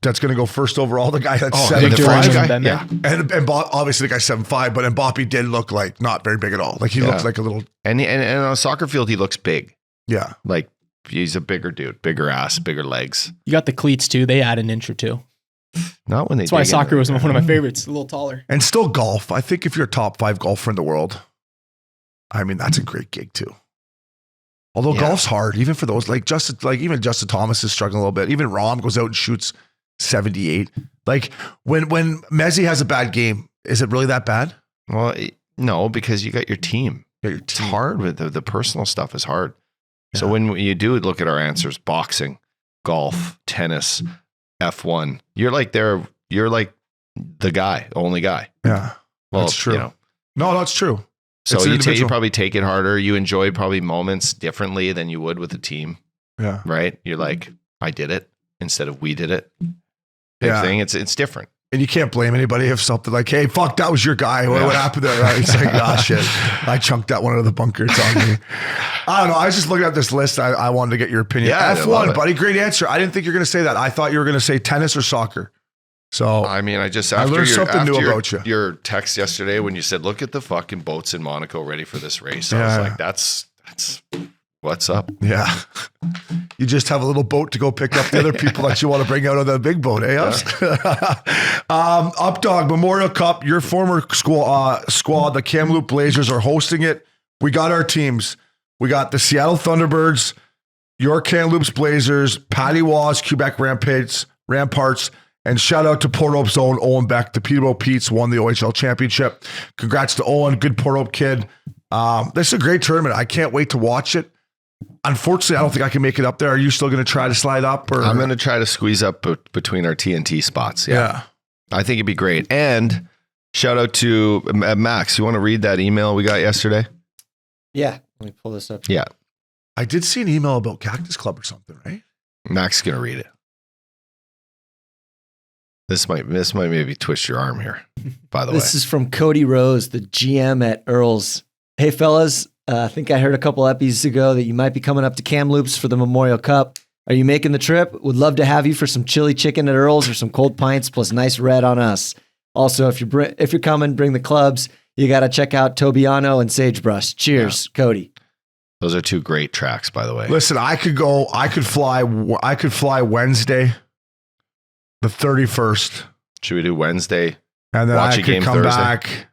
that's going to go first overall. The guy that's 7'5". Yeah. And obviously the guy's 7'5", but Mbappe did look like not very big at all. Like he looked like a little. And on a soccer field, he looks big. Yeah. Like he's a bigger dude, bigger ass, bigger legs. You got the cleats too. They add an inch or two. Not when they. That's why soccer was one of my favorites. A little taller. And still golf. I think if you're a top 5 golfer in the world, I mean, that's a great gig too. Although golf's hard, even for those even Justin Thomas is struggling a little bit. Even Rahm goes out and shoots 78. Like when Messi has a bad game, is it really that bad? Well, no, because you got your team. It's hard with the personal stuff is hard. Yeah. So when you do look at our answers, boxing, golf, tennis, F1, you're like the guy, only guy. Yeah, well, that's true. No, that's true. So you probably take it harder. You enjoy probably moments differently than you would with a team. Yeah. Right. You're like, I did it instead of we did it. Thing. It's different. And you can't blame anybody if something like, hey, fuck, that was your guy. What happened there? Right? It's like, oh shit, I chunked that one out of the bunker. It's on me. I don't know. I was just looking at this list. I wanted to get your opinion. Yeah, F1, buddy. Great answer. I didn't think you were going to say that. I thought you were going to say tennis or soccer. So I mean, I learned something new about you. Your text yesterday when you said, "Look at the fucking boats in Monaco ready for this race." I was like, "That's what's up." Yeah, you just have a little boat to go pick up the other people that you want to bring out on the big boat, eh? Yeah. Updog Memorial Cup. Your former squad, the Kamloops Blazers, are hosting it. We got our teams. We got the Seattle Thunderbirds, your Kamloops Blazers, Patty Waz, Quebec Ramparts. And shout out to Port Hope's own Owen Beck. The Peterborough Petes won the OHL championship. Congrats to Owen, good Port Hope kid. This is a great tournament. I can't wait to watch it. Unfortunately, I don't think I can make it up there. Are you still going to try to slide up? Or? I'm going to try to squeeze up between our TNT spots. Yeah. I think it'd be great. And shout out to Max. You want to read that email we got yesterday? Yeah. Let me pull this up. Yeah. I did see an email about Cactus Club or something, right? Max is going to read it. This might maybe twist your arm here, by the way. This is from Cody Rose, the GM at Earl's. Hey, fellas, I think I heard a couple episodes ago that you might be coming up to Kamloops for the Memorial Cup. Are you making the trip? Would love to have you for some chili chicken at Earl's or some cold pints plus nice red on us. Also, if you're coming, bring the clubs. You got to check out Tobiano and Sagebrush. Cheers, Cody. Those are 2 great tracks, by the way. Listen, I could fly Wednesday. The 31st. Should we do Wednesday? And then I could come back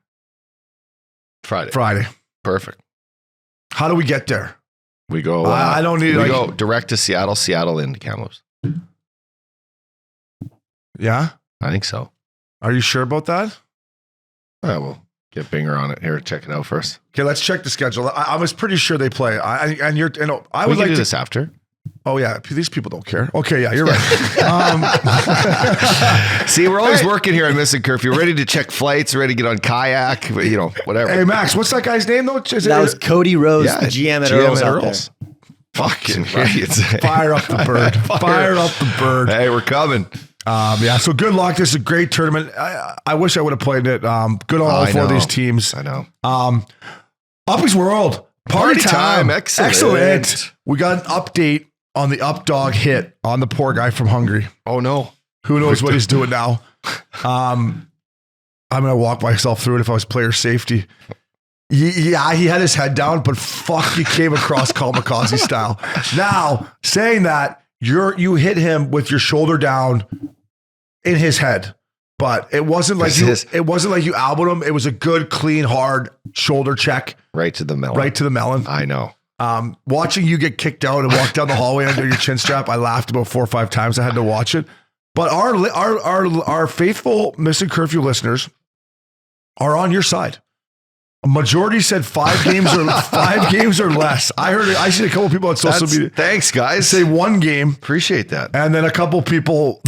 Friday. Perfect. How do we get there? We go. I don't need. We go direct to Seattle. Seattle into Kamloops. Yeah, I think so. Are you sure about that? We'll get Binger on it here. Check it out first. Okay, let's check the schedule. I was pretty sure they play. I would like do to this after. Oh yeah, these people don't care. Okay, yeah, you're right. See, we're always working here on Missin Curfew. We're ready to check flights, ready to get on kayak, whatever. Hey Max, what's that guy's name though? That was Cody Rose, the GM at Earls out there. Fucking idiots. Fire up the bird. Fire up the bird. Hey, we're coming. Yeah, so good luck. This is a great tournament. I wish I would have played it. Good on all four of these teams. I know. Uppy's World. Party time. Excellent. We got an update on the up dog hit on the poor guy from Hungary. Oh, no. Who knows what he's doing now? I'm going to walk myself through it if I was player safety. Yeah, he had his head down, but fuck, he came across kamikaze style. Now, saying that, you hit him with your shoulder down in his head, but it wasn't like you elbowed him. It was a good, clean, hard shoulder check. Right to the melon. I know. Watching you get kicked out and walk down the hallway under your chin strap, I laughed about 4 or 5 times. I had to watch it. But our faithful Missin Curfew listeners are on your side. A majority said 5 games or 5 games or less. I see a couple people on social media. Thanks, guys. Say 1 game. Appreciate that. And then a couple people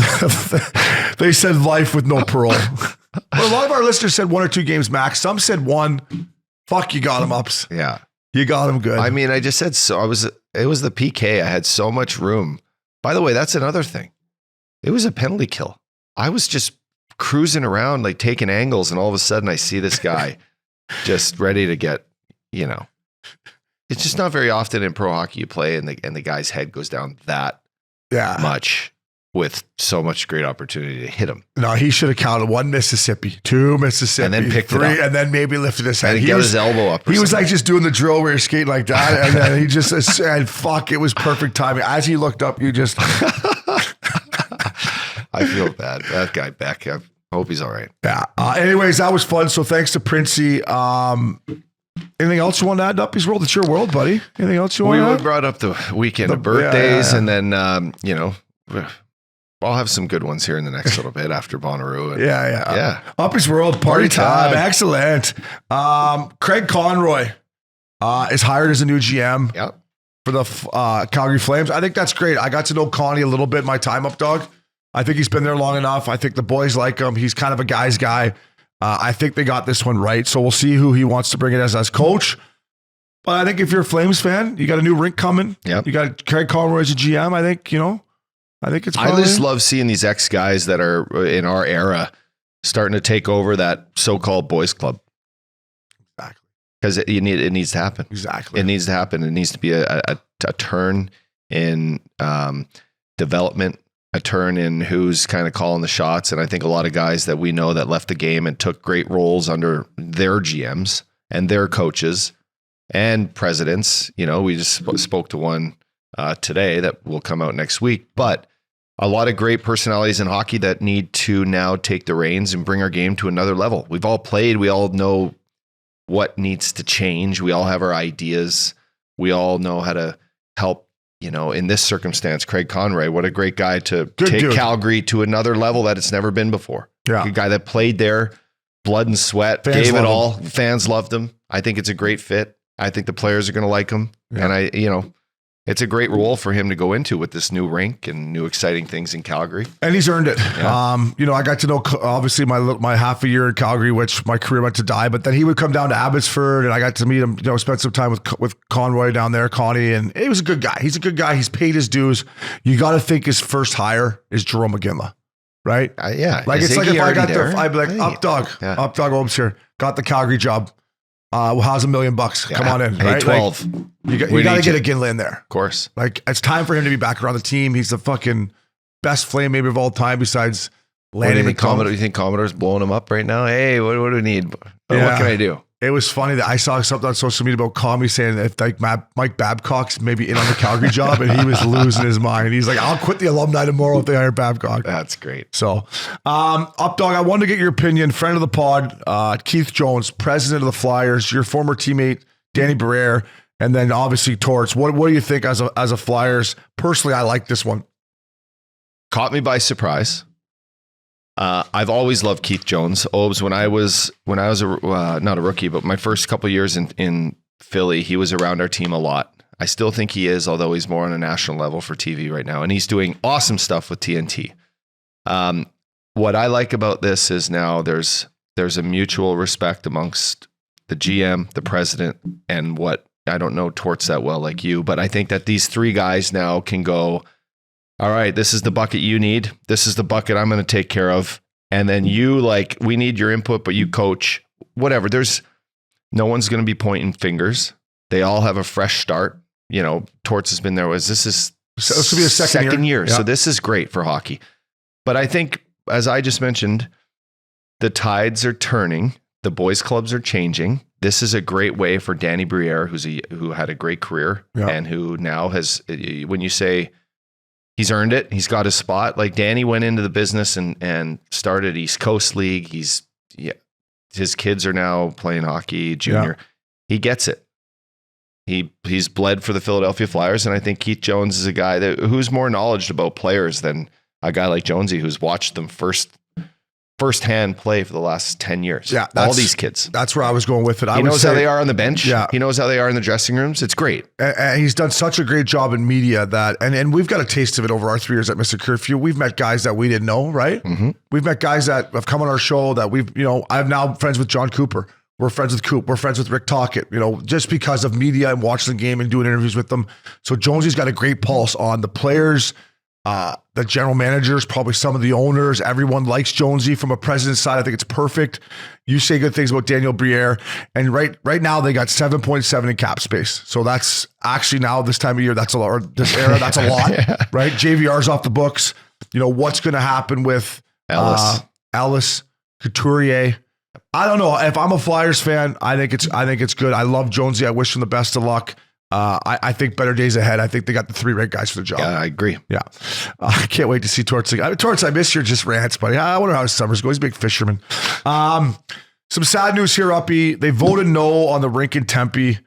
they said life with no parole. But a lot of our listeners said 1 or 2 games max. Some said 1. Fuck, you got him ups. Yeah. You got him good. I mean, I just said so. It was the PK. I had so much room. By the way, that's another thing. It was a penalty kill. I was just cruising around, like taking angles, and all of a sudden I see this guy just ready to get, it's just not very often in pro hockey you play and the guy's head goes down that much with so much great opportunity to hit him. No, he should have counted 1 Mississippi, 2 Mississippi, and then picked 3, it up. and then maybe lifted his head. And he got his elbow up. He was like just doing the drill where you're skating like that, and then he just and fuck, it was perfect timing. As he looked up, you just. I feel bad. That guy Beck. I hope he's all right. Yeah. Anyways, that was fun. So thanks to Princey. Anything else you want to add up? His world. It's your world, buddy. Anything else you want to add? We brought up the weekend of birthdays, and then I'll have some good ones here in the next little bit after Bonnaroo. Yeah. Uppy's World, party time. Excellent. Craig Conroy is hired as a new GM for the Calgary Flames. I think that's great. I got to know Connie a little bit, my time up dog. I think he's been there long enough. I think the boys like him. He's kind of a guy's guy. I think they got this one right. So we'll see who he wants to bring in as coach. But I think if you're a Flames fan, you got a new rink coming. Yep. You got Craig Conroy as a GM. I think, I think it's probably. I just love seeing these ex-guys that are in our era starting to take over that so-called boys club. Exactly. Because it needs to happen. Exactly. It needs to happen. It needs to be a turn in development, a turn in who's kind of calling the shots. And I think a lot of guys that we know that left the game and took great roles under their GMs and their coaches and presidents. We just spoke to one today that will come out next week. But a lot of great personalities in hockey that need to now take the reins and bring our game to another level. We've all played. We all know what needs to change. We all have our ideas. We all know how to help. In this circumstance, Craig Conroy, what a great guy to take Calgary to another level that it's never been before. Yeah. A guy that played there, blood and sweat, gave it all. Fans loved him. I think it's a great fit. I think the players are going to like him. Yeah. And it's a great role for him to go into with this new rink and new exciting things in Calgary. And he's earned it. Yeah. I got to know, obviously, my half a year in Calgary, which my career went to die, but then he would come down to Abbotsford and I got to meet him, spend some time with Conroy down there, Connie, and he was a good guy. He's a good guy. He's paid his dues. You got to think his first hire is Jerome McGinley, right? Yeah. Like, it's like if I got I'd be like, up dog Holmes here, got the Calgary job. How's $1 million? Come on in. Hey, right? 12. Like, you got to get a Ginla in there. Of course. Like, it's time for him to be back around the team. He's the fucking best Flame maybe of all time besides Lanny McCollum. Do you think Commodore's blowing him up right now? Hey, what do we need? What can I do? It was funny that I saw something on social media about Comey saying that if like Mike Babcock's maybe in on the Calgary job, and he was losing his mind. He's like, I'll quit the alumni tomorrow if they hire Babcock. That's great. So, Updog, I wanted to get your opinion. Friend of the pod, Keith Jones, president of the Flyers, your former teammate, Danny Briere, and then obviously Torts. What do you think as a Flyers? Personally, I like this one. Caught me by surprise. I've always loved Keith Jones. Obes, when I was not a rookie, but my first couple of years in Philly, he was around our team a lot. I still think he is, although he's more on a national level for TV right now, and he's doing awesome stuff with TNT. What I like about this is now there's a mutual respect amongst the GM, the president, and what I don't know Torts that well like you, but I think that these three guys now can go, all right, this is the bucket you need. This is the bucket I'm going to take care of. And then you we need your input, but you coach, whatever. There's no one's going to be pointing fingers. They all have a fresh start. Torts has been there. This is will be a second year. Yeah. So this is great for hockey. But I think, as I just mentioned, the tides are turning. The boys clubs are changing. This is a great way for Danny Briere, who had a great career and who now has, when you say, he's earned it. He's got his spot. Like Danny went into the business and started East Coast League. His kids are now playing hockey, junior. Yeah. He gets it. He's bled for the Philadelphia Flyers, and I think Keith Jones is a guy who's more knowledgeable about players than a guy like Jonesy, who's watched them firsthand play for the last 10 years. Yeah, all these kids. That's where I was going with it. He knows how they are on the bench. Yeah. He knows how they are in the dressing rooms. It's great. And he's done such a great job in media and we've got a taste of it over our 3 years at Mr. Curfew. We've met guys that we didn't know, right? Mm-hmm. We've met guys that have come on our show that I'm now friends with John Cooper. We're friends with Coop. We're friends with Rick Tocchet, just because of media and watching the game and doing interviews with them. So Jonesy's got a great pulse on the players, the general managers, probably some of the owners. Everyone likes Jonesy from a president's side. I think it's perfect. You say good things about Daniel Briere, and right now they got 7.7 in cap space. So that's actually now this time of year, that's a lot. Or this era, that's a lot, yeah. Right? JVR's off the books. What's going to happen with Ellis, Couturier? I don't know. If I'm a Flyers fan, I think it's good. I love Jonesy. I wish him the best of luck. I think better days ahead. I think they got the three right guys for the job. Yeah, I agree. Yeah. I can't wait to see Torts. Torts, I miss your just rants, buddy. I wonder how his summer's going. He's a big fisherman. Some sad news here, Uppy. They voted no on the rink in Tempe.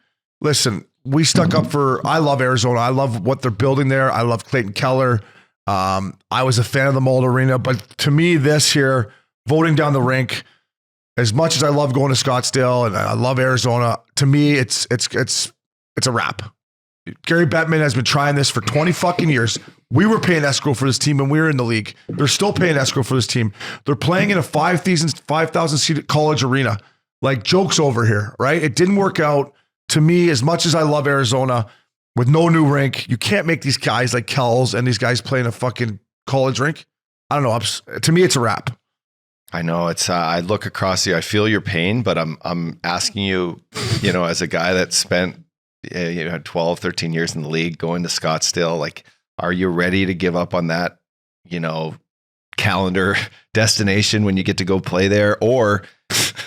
Listen, we stuck up for, I love Arizona. I love what they're building there. I love Clayton Keller. I was a fan of the Mullet Arena, but to me, this here, voting down the rink, as much as I love going to Scottsdale and I love Arizona, to me, it's a wrap. Gary Bettman has been trying this for 20 fucking years. We were paying escrow for this team when we were in the league. They're still paying escrow for this team. They're playing in a 5,000 seat college arena. Like, joke's over here, right? It didn't work out. To me, as much as I love Arizona, with no new rink, you can't make these guys like Kells and these guys play in a fucking college rink. I don't know. To me, it's a wrap. I know it's. I look across you. I feel your pain, but I'm asking you, as a guy that spent 12, 13 years in the league, going to Scottsdale, like, are you ready to give up on that, calendar destination when you get to go play there, or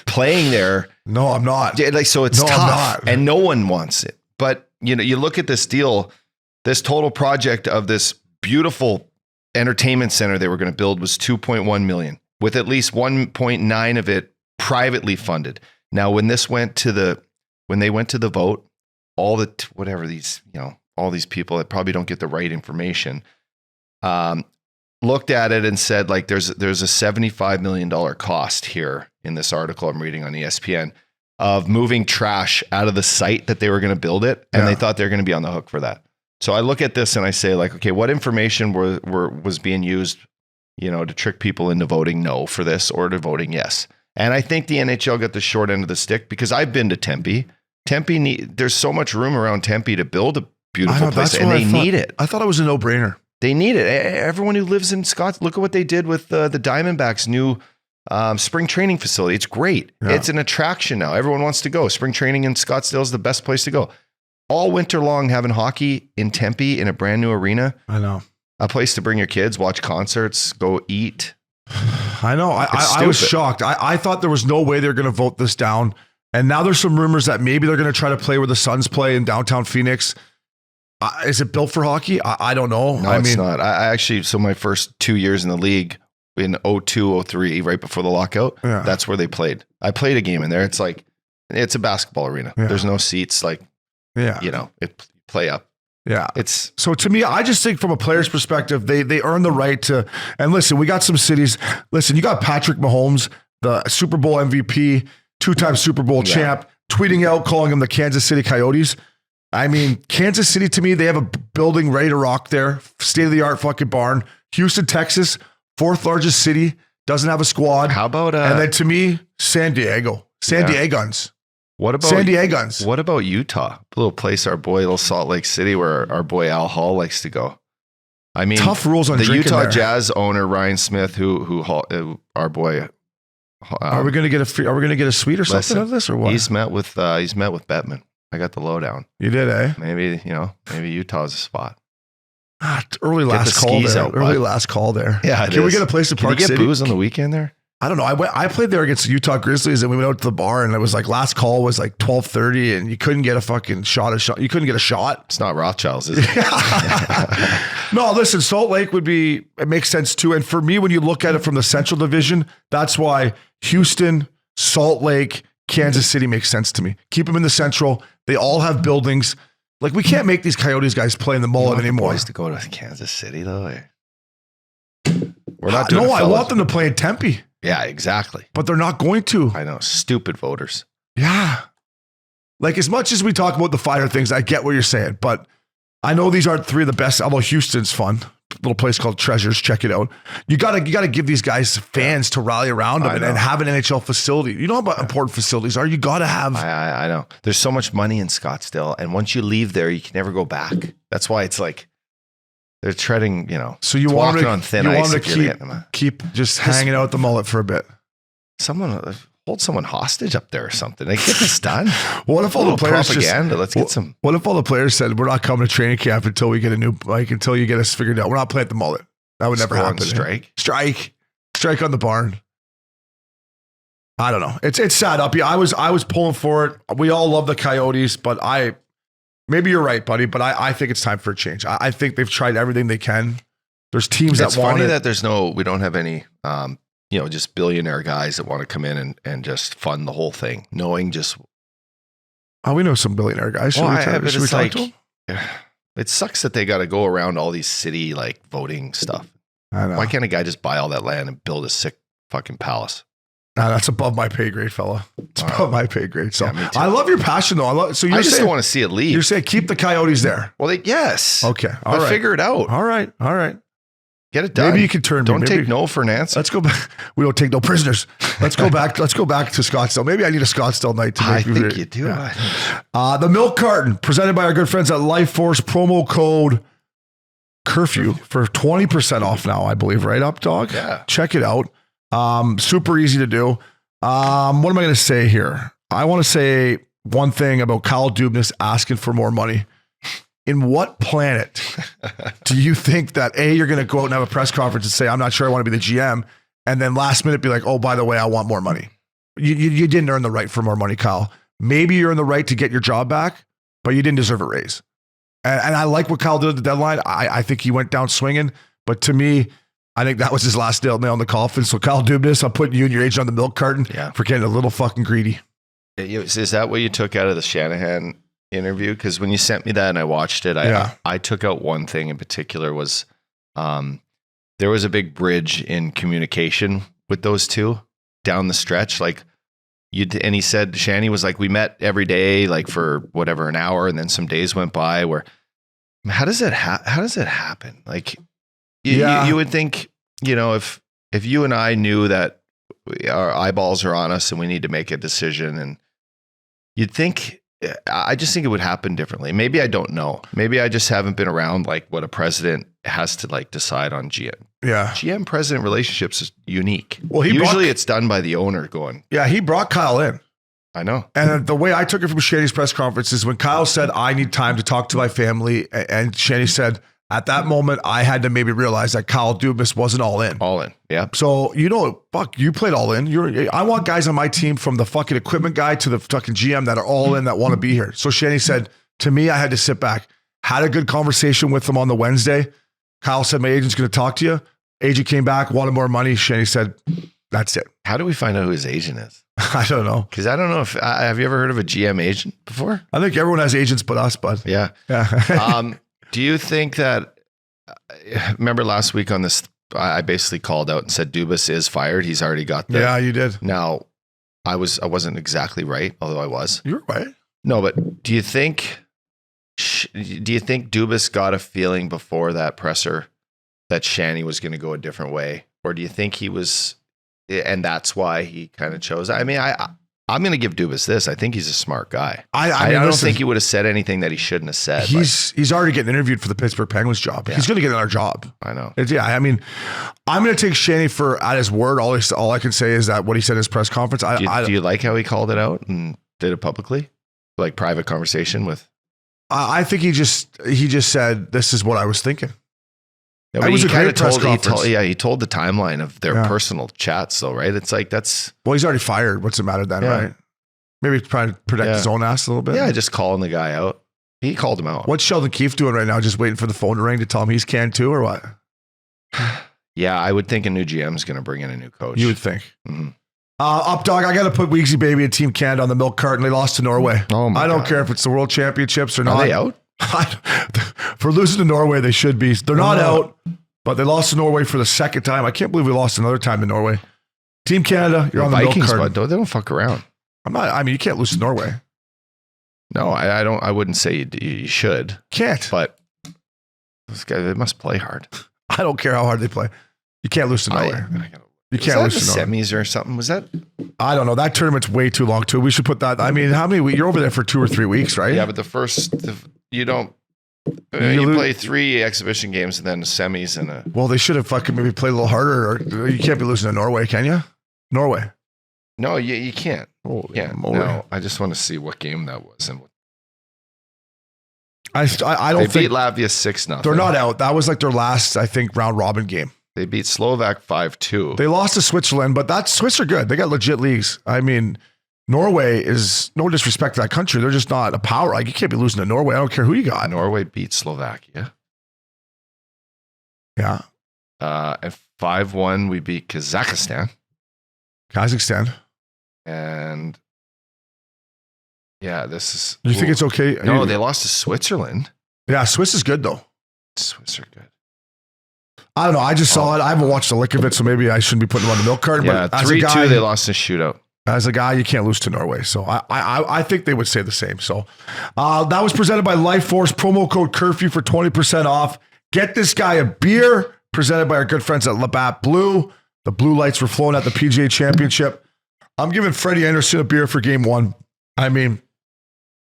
playing there? No, I'm not. So it's tough, and no one wants it. But you look at this deal, this total project of this beautiful entertainment center they were going to build was $2.1 million, with at least 1.9 of it privately funded. Now, when they went to the vote, all these people that probably don't get the right information, looked at it and said, like, there's a $75 million cost here in this article I'm reading on ESPN of moving trash out of the site that they were going to build it. And they thought they were going to be on the hook for that. So I look at this and I say, like, okay, what information was being used, to trick people into voting no for this or to voting yes? And I think the NHL got the short end of the stick, because I've been to Tempe. There's so much room around Tempe to build a beautiful place, and they need it. I thought it was a no-brainer. They need it. Everyone who lives in Scottsdale, look at what they did with the Diamondbacks' new spring training facility. It's great. Yeah. It's an attraction now. Everyone wants to go. Spring training in Scottsdale is the best place to go. All winter long, having hockey in Tempe in a brand new arena. I know. A place to bring your kids, watch concerts, go eat. I know. I was shocked. I thought there was no way they're going to vote this down. And now there's some rumors that maybe they're going to try to play where the Suns play in downtown Phoenix. Is it built for hockey? I don't know. No, it's not. I actually, so my first 2 years in the league, in 02, 03, right before the lockout, that's where they played. I played a game in there. It's like, It's a basketball arena. Yeah. There's no seats. Like, it play up. Yeah. So to me, I just think from a player's perspective, they earn the right to, and listen, we got some cities. Listen, you got Patrick Mahomes, the Super Bowl MVP, 2-time Super Bowl champ, tweeting out, calling him the Kansas City Coyotes. I mean, Kansas City, to me, they have a building ready to rock there. State-of-the-art fucking barn. Houston, Texas, 4th largest city, doesn't have a squad. How about... and then to me, San Diego. San Diegans. What about San Diegans? What about Utah? A little place, little Salt Lake City, where our boy Al Hall likes to go. I mean, tough rules on the Utah there. Jazz owner Ryan Smith, who our boy. Are we going to get a suite or something of this, or what? He's met with Bettman. I got the lowdown. You did, eh? Maybe Utah's a spot. Early last call there. Yeah, can we get a place to Park City? City? Get booze on the weekend there? I don't know. I played there against the Utah Grizzlies, and we went out to the bar, and it was like last call was like 12:30, and you couldn't get a fucking shot. You couldn't get a shot. It's not Rothschild's, is it? No, listen, Salt Lake it makes sense too. And for me, when you look at it from the Central Division, that's why Houston, Salt Lake, Kansas City makes sense to me. Keep them in the Central. They all have buildings. Like, we can't make these Coyotes guys play in the mullet anymore. Boys to go to Kansas City though. We're not doing. No, I want them to play in Tempe. Yeah, exactly. But they're not going to. I know. Stupid voters. Yeah. Like, as much as we talk about the fire things, I get what you're saying, but I know these aren't 3 of the best, although Houston's fun. Little place called Treasures. Check it out. You gotta give these guys fans to rally around them and have an NHL facility. You know how important facilities are? You gotta have. I know. There's so much money in Scottsdale, and once you leave there, you can never go back. That's why it's like they're treading, So you want them on thin ice. to keep just hanging out the mullet for a bit. Hold someone hostage up there or something. They get this done. What if all the players propaganda? Let's get some. What if all the players said, "We're not coming to training camp until we get until you get us figured out. We're not playing at the mullet." That would never happen. Strike on the barn. I don't know. It's sad, Uppy. I was pulling for it. We all love the Coyotes, but maybe you're right, buddy. But I think it's time for a change. I think they've tried everything they can. There's teams that want it. It's funny that we don't have any. Just billionaire guys that want to come in and just fund the whole thing, knowing just. Oh, we know some billionaire guys. Should we talk to them? It sucks that they got to go around all these city voting stuff. I know. Why can't a guy just buy all that land and build a sick fucking palace? Nah, that's above my pay grade, fella. It's above my pay grade. So me too. I love your passion, though. I just don't want to see it leave. You're saying keep the Coyotes there. Well, yes. Okay. All right. Figure it out. All right. Get it done. Maybe you can turn. Don't take no for an answer. Let's go back. We don't take no prisoners. Let's go back. Let's go back to Scottsdale. Maybe I need a Scottsdale night to make. I think you do. Yeah. The milk carton presented by our good friends at Lifeforce. Promo code Curfew for 20% off now, I believe. Right up, dog. Yeah. Check it out. Super easy to do. What am I going to say here? I want to say one thing about Kyle Dubas asking for more money. In what planet do you think that you're going to go out and have a press conference and say, I'm not sure I want to be the GM, and then last minute be like, oh, by the way, I want more money. You didn't earn the right for more money, Kyle. Maybe you're in the right to get your job back, but you didn't deserve a raise. And I like what Kyle did at the deadline. I think he went down swinging, but to me, I think that was his last nail in the coffin. So Kyle Dubas, I'm putting you and your agent on the milk carton for getting a little fucking greedy. Is that what you took out of the Shanahan interview? Because when you sent me that and I watched it, I took out one thing in particular was there was a big bridge in communication with those two down the stretch. And he said, Shanny was like, we met every day, for whatever, an hour. And then some days went by where, how does it happen? You would think, if you and I knew that our eyeballs are on us and we need to make a decision, and you'd think, I just think it would happen differently. Maybe I don't know. Maybe I just haven't been around what a president has to decide on GM. Yeah. GM president relationships is unique. Well, usually it's done by the owner going. Yeah, he brought Kyle in. I know. And the way I took it from Shanny's press conference is when Kyle said, I need time to talk to my family. And Shanny said, at that moment, I had to maybe realize that Kyle Dubas wasn't all in. All in, yeah. So, you played all in. I want guys on my team, from the fucking equipment guy to the fucking GM, that are all in, that want to be here. So Shanny said, to me, I had to sit back. Had a good conversation with him on the Wednesday. Kyle said, my agent's going to talk to you. Agent came back, wanted more money. Shanny said, that's it. How do we find out who his agent is? I don't know. Because I don't know if have you ever heard of a GM agent before? I think everyone has agents but us, bud. Yeah. Do you think that? Remember last week on this, I basically called out and said Dubas is fired. He's already got the. Yeah, you did. Now, I wasn't exactly right, although I was. You were right. No, but do you think Dubas got a feeling before that presser that Shanny was going to go a different way, or do you think he was, and that's why he kind of chose? I mean, I'm going to give Dubas this. I think he's a smart guy. I don't think he would have said anything that he shouldn't have said. He's already getting interviewed for the Pittsburgh Penguins job. Yeah. He's going to get another job. I know. I mean, I'm going to take Shanny at his word. All I can say is that what he said in his press conference. Do you like how he called it out and did it publicly, like private conversation with? I think he just said, "This is what I was thinking." Yeah, it was a great press conference. He told the timeline of their personal chats, though, right? It's like well, he's already fired. What's the matter then, right? Maybe trying to protect his own ass a little bit. Yeah, just calling the guy out. He called him out. What's Sheldon Keefe doing right now? Just waiting for the phone to ring to tell him he's canned too, or what? Yeah, I would think a new GM is going to bring in a new coach. You would think. Mm-hmm. Up dog, I got to put Weegsy Baby and Team Canada on the milk carton. They lost to Norway. Oh my I don't care if it's the World Championships or not. Are they out? For losing to Norway, they should be. They're not out, but they lost to Norway for the second time. I can't believe we lost another time to Norway. Team Canada, you're on the Vikings, milk carton. They don't fuck around. You can't lose to Norway. No, I don't. I wouldn't say you should. Can't. But this guy, they must play hard. I don't care how hard they play. You can't lose to Norway. You can't lose to Norway. Semis or something? Was that? I don't know. That tournament's way too long too. We should put that. I mean, how many? You're over there for 2 or 3 weeks, right? Yeah, but you don't. You play 3 exhibition games and then semis and a. Well, they should have fucking maybe played a little harder. Or you can't be losing to Norway, can you? Norway. No, you can't. Oh, yeah. No, I just want to see what game that was and. I don't think they beat Latvia 6-0. They're not out. That was like their last, I think, round robin game. They beat Slovak 5-2. They lost to Switzerland, but Swiss are good. They got legit leagues. I mean, Norway is no disrespect to that country. They're just not a power. Like you can't be losing to Norway. I don't care who you got. Norway beat Slovakia. Yeah. At 5-1, we beat Kazakhstan. And yeah, this is. You think it's okay? No, they lost to Switzerland. Yeah, Swiss is good though. Swiss are good. I don't know. I just saw it. I haven't watched the lick of it, so maybe I shouldn't be putting them on the milk carton. Yeah, 3-2, they lost a shootout. As a guy, you can't lose to Norway. So I think they would say the same. So that was presented by Lifeforce. Promo code Curfew for 20% off. Get this guy a beer. Presented by our good friends at Labatt Blue. The blue lights were flowing at the PGA Championship. I'm giving Freddie Anderson a beer for game 1. I mean,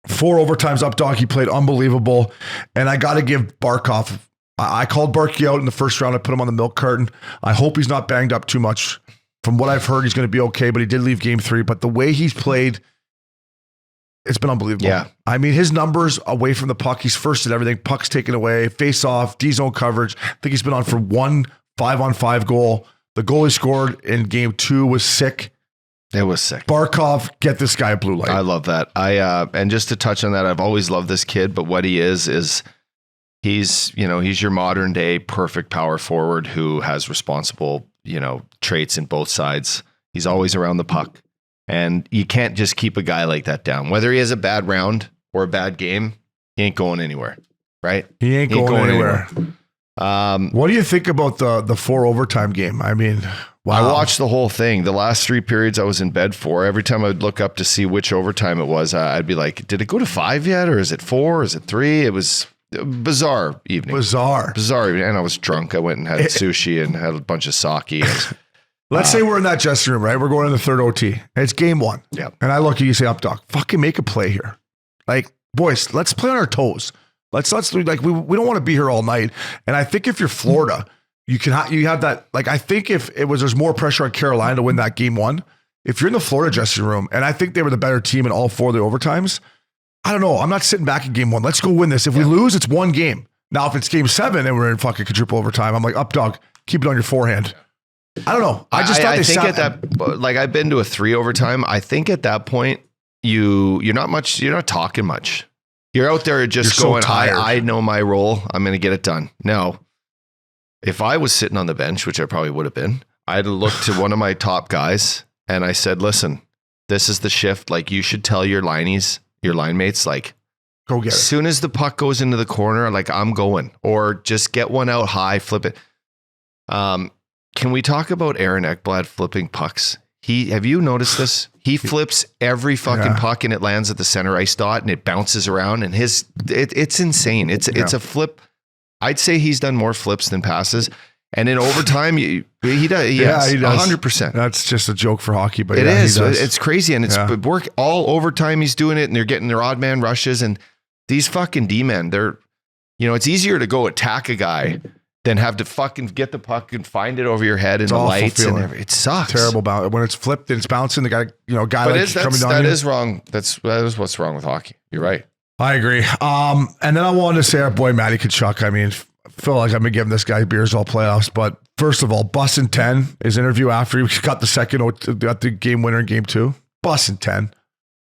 4 overtimes up dog. He played unbelievable. And I got to give Barkov. I called Barky out in the first round. I put him on the milk carton. I hope he's not banged up too much. From what I've heard, he's going to be okay, but he did leave game 3. But the way he's played, it's been unbelievable. Yeah. I mean, his numbers away from the puck, he's first at everything. Puck's taken away, face off, D-zone coverage. I think he's been on for 1 5-on-5 goal. The goal he scored in game 2 was sick. It was sick. Barkov, get this guy a blue light. I love that. And just to touch on that, I've always loved this kid, but what he is he's your modern day perfect power forward who has responsible, traits in both sides. He's always around the puck. And you can't just keep a guy like that down. Whether he has a bad round or a bad game, he ain't going anywhere, right? He ain't going anywhere. What do you think about the 4 overtime game? I mean, wow. I watched the whole thing. The last 3 periods I was in bed for. Every time I would look up to see which overtime it was, I'd be like, did it go to 5 yet? Or is it 4? Is it 3? It was a bizarre evening. Bizarre evening. And I was drunk. I went and had sushi and had a bunch of sake. Let's say we're in that dressing room, right? We're going in the third OT. It's game 1. Yeah. And I look at you, say, up dog, fucking make a play here. Like, boys, let's play on our toes. Let's like we don't want to be here all night. And I think if you're Florida, you have that. Like I think if there's more pressure on Carolina to win that game 1. If you're in the Florida dressing room, and I think they were the better team in all 4 of the overtimes. I don't know. I'm not sitting back in game 1. Let's go win this. If we lose, it's 1 game. Now if it's game 7 and we're in fucking quadruple overtime, I'm like up dog, keep it on your forehand. I don't know. I just thought I think at that, like I've been to a 3 overtime. I think at that point you're not talking much. You're out there just going, I know my role. I'm going to get it done. Now, if I was sitting on the bench, which I probably would have been, I'd look to one of my top guys and I said, listen, This is the shift. Like, you should tell your line mates, like, go get it. As soon as the puck goes into the corner, like, I'm going, or just get one out high, flip it. Can we talk about Aaron Ekblad flipping pucks? Have you noticed this? He flips every fucking puck and it lands at the center ice dot and it bounces around, and it's insane. It's a flip. I'd say he's done more flips than passes. And in overtime, he does. He does 100%. That's just a joke for hockey, but it is. It's crazy, and it's work all overtime. He's doing it, and they're getting their odd man rushes. And these fucking D-men, it's easier to go attack a guy than have to fucking get the puck and find it over your head in the lights. And it sucks. Terrible bounce. When it's flipped and it's bouncing, the guy, coming down. That is wrong. That is what's wrong with hockey. You're right. I agree. And then I wanted to say our boy Matty Tkachuk. I mean, I feel like I've been giving this guy beers all playoffs, but first of all, bussin' 10, his interview after he got the game winner in game 2. Bussin' 10.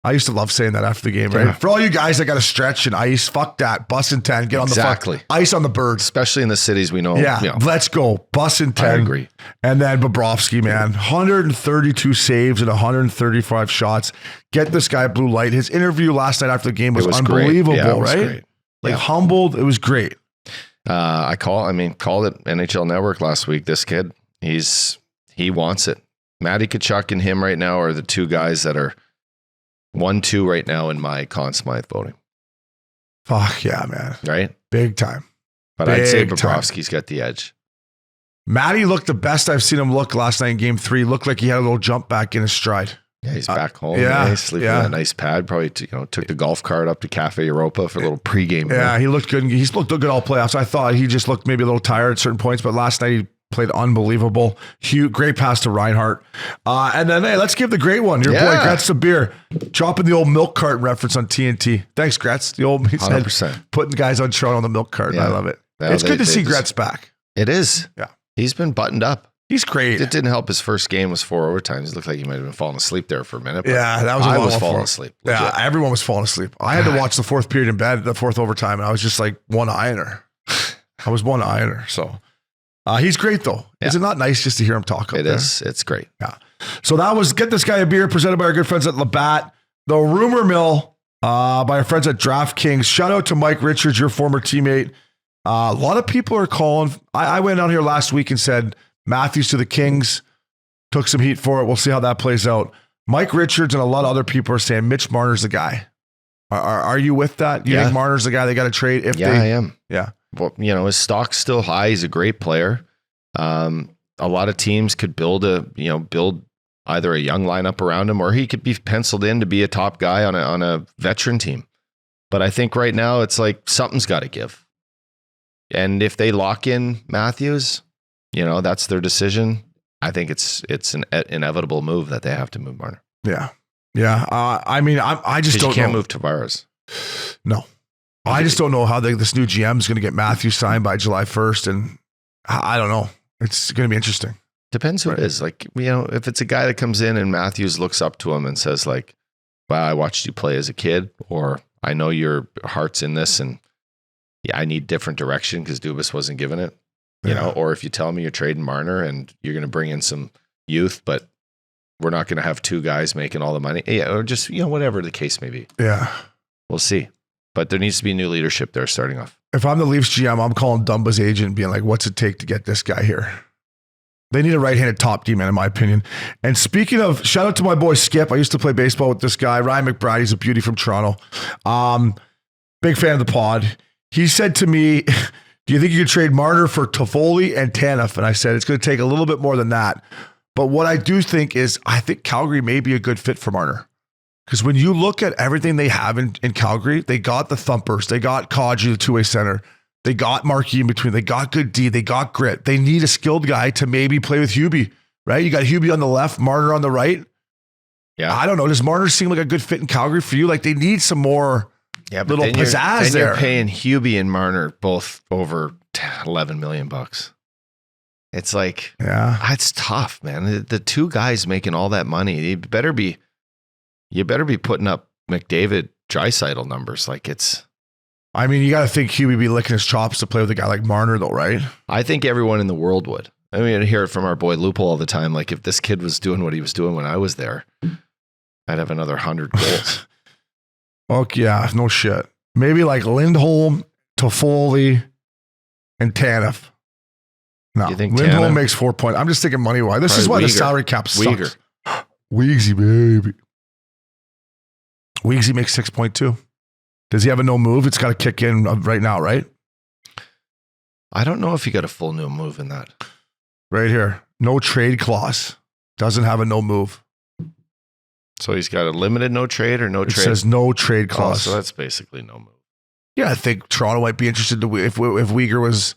I used to love saying that after the game, right? Yeah. For all you guys that got to stretch and ice, fuck that. Bussin' 10, get on the ice on the bird. Especially in the cities we know. Yeah, let's go. Bussin' 10. I agree. And then Bobrovsky, man, 132 saves and 135 shots. Get this guy blue light. His interview last night after the game was unbelievable, yeah, it was right? Great. Like humbled. It was great. Called it NHL Network last week. This kid, he wants it. Matty Tkachuk and him right now are the two guys that are 1-2 right now in my Conn Smythe voting. Fuck yeah, man. Right? Big time. But I'd say Bobrovsky's got the edge. Matty looked the best I've seen him look last night in game 3. Looked like he had a little jump back in his stride. Yeah, he's back home. He's sleeping on a nice pad. Probably took the golf cart up to Cafe Europa for a little pregame. Yeah, he looked good. He's looked good all playoffs. I thought he just looked maybe a little tired at certain points, but last night he played unbelievable. Great pass to Reinhart. And then, hey, let's give the great one. Your boy, Gretz the beer. Chopping the old milk carton reference on TNT. Thanks, Gretz. The old 100%. Putting guys on Toronto on the milk carton. I love it. It's good to see Gretz back. It is. Yeah. He's been buttoned up. He's great. It didn't help. His first game was 4 overtimes. It looked like he might have been falling asleep there for a minute. Yeah, that was. I was falling asleep. Legit. Yeah, everyone was falling asleep. I had to watch the 4th period in bed, the 4th overtime, and I was just like one eyeing her. So he's great though. Yeah. Is it not nice just to hear him talk? It is. It's great. Yeah. So that was Get This Guy a Beer, presented by our good friends at Labatt. The rumor mill by our friends at DraftKings. Shout out to Mike Richards, your former teammate. A lot of people are calling. I went out here last week and said Matthews to the Kings, took some heat for it. We'll see how that plays out. Mike Richards and a lot of other people are saying Mitch Marner's the guy. Are you with that? You think Marner's the guy they got to trade? I am. Yeah. Well, his stock's still high. He's a great player. A lot of teams could build either a young lineup around him, or he could be penciled in to be a top guy on a veteran team. But I think right now it's like something's got to give. And if they lock in Matthews, that's their decision. I think it's an inevitable move that they have to move Marner. Yeah. Yeah. I just don't know. You can't move Tavares. No. I just don't know how this new GM is going to get Matthews signed by July 1st. And I don't know. It's going to be interesting. Depends who it is. Like, if it's a guy that comes in and Matthews looks up to him and says like, wow, I watched you play as a kid, or I know your heart's in this and I need different direction because Dubas wasn't giving it. Or if you tell me you're trading Marner and you're going to bring in some youth, but we're not going to have 2 guys making all the money. Yeah. Or just, whatever the case may be. Yeah. We'll see. But there needs to be new leadership there starting off. If I'm the Leafs GM, I'm calling Dumba's agent and being like, what's it take to get this guy here? They need a right-handed top D man, in my opinion. And speaking of, shout out to my boy Skip. I used to play baseball with this guy, Ryan McBride. He's a beauty from Toronto. Big fan of the pod. He said to me, do you think you could trade Marner for Toffoli and Tanev? And I said, it's going to take a little bit more than that. But what I do think is, I think Calgary may be a good fit for Marner. Because when you look at everything they have in Calgary, they got the thumpers. They got Kadri, the 2-way center. They got Markey in between. They got good D. They got grit. They need a skilled guy to maybe play with Hubie, right? You got Hubie on the left, Marner on the right. Yeah. I don't know. Does Marner seem like a good fit in Calgary for you? Like they need some more little pizzazz there. You're paying Hubie and Marner both over $11 million. It's like, it's tough, man. The 2 guys making all that money, you better be putting up McDavid Draisaitl numbers. Like you got to think Hubie be licking his chops to play with a guy like Marner though, right? I think everyone in the world would. I hear it from our boy Lupo all the time. Like if this kid was doing what he was doing when I was there, I'd have another 100 goals. Okay, yeah, no shit. Maybe like Lindholm, Toffoli, and Tanev. No, You think Lindholm Tanev? makes 4 points. I'm just thinking money-wise. This is why the salary cap sucks. Weegsy, baby. Weegsy makes 6.2. Does he have a no move? It's got to kick in right now, right? I don't know if you got a full no move in that. Right here. No trade clause. Doesn't have a no move. So he's got a limited no trade or no It trade? says no trade clause. So that's basically no move. Yeah, I think Toronto might be interested to if Weegar was,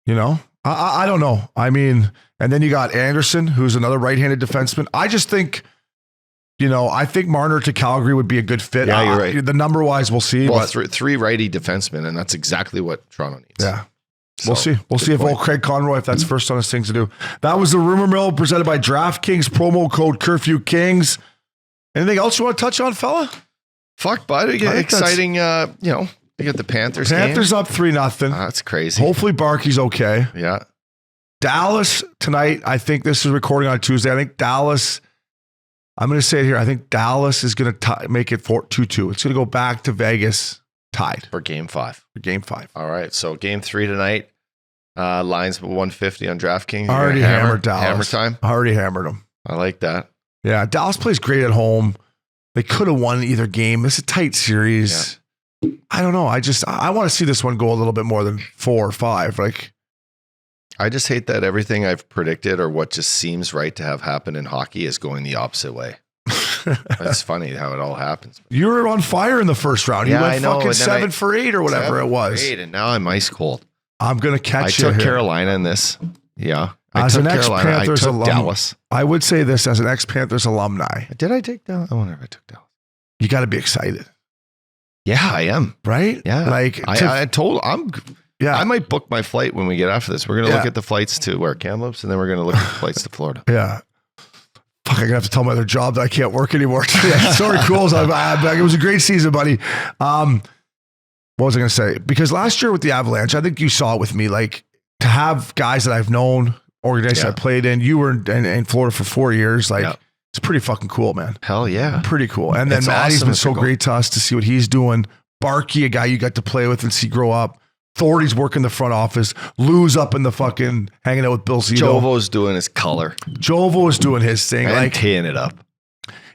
I don't know. I mean, and then you got Anderson, who's another right-handed defenseman. I just think, I think Marner to Calgary would be a good fit. Yeah, you're right. The number-wise, we'll see. Well, but, three righty defensemen, and that's exactly what Toronto needs. Yeah. We'll see. We'll see if old Craig Conroy, if that's first on his things to do. That was the Rumor Mill presented by DraftKings, promo code Curfew Kings. Anything else you want to touch on, fella? Fuck, bud. We get exciting, you get the Panthers Panthers game. up 3-0. That's crazy. Hopefully Barkey's okay. Yeah. Dallas tonight, I think this is recording on Tuesday. I think Dallas, I'm going to say it here, I think Dallas is going to make it 2-2. It's going to go back to Vegas tied. For game 5. For game 5. All right. So game 3 tonight. Lines 150 on DraftKings. Already hammered Dallas. Hammer time. Already hammered them. I like that. Yeah, Dallas plays great at home. They could have won either game. It's a tight series. Yeah. I don't know. I want to see this one go a little bit more than 4 or 5. I just hate that everything I've predicted or what just seems right to have happen in hockey is going the opposite way. It's funny how it all happens. You were on fire in the first round. You went fucking 7 for 8 or whatever it was. 8, and now I'm ice cold. I'm going to catch you. I took Carolina in this. Yeah. As an ex-Panthers alum, Dallas. I would say this as an ex-Panthers alumni. Did I take Dallas? I wonder if I took Dallas. You got to be excited. Yeah, I am. Right? Yeah. I might book my flight when we get after this. We're going to look at the flights to where? Kamloops, and then we're going to look at the flights to Florida. Yeah. Fuck, I'm going to have to tell my other job that I can't work anymore. Sorry, Cools. It was a great season, buddy. What was I going to say? Because last year with the Avalanche, I think you saw it with me, to have guys that I've known, organizations I played in, you were in Florida for 4 years, it's pretty fucking cool, man. Hell yeah. Pretty cool. And then Maddie's been so great to us to see what he's doing. Barkey, a guy you got to play with and see grow up. Thordy's working the front office. Lou's up in the fucking hanging out with Bill Zito. Jovo's doing his color. Jovo is doing his thing. And teeing it up.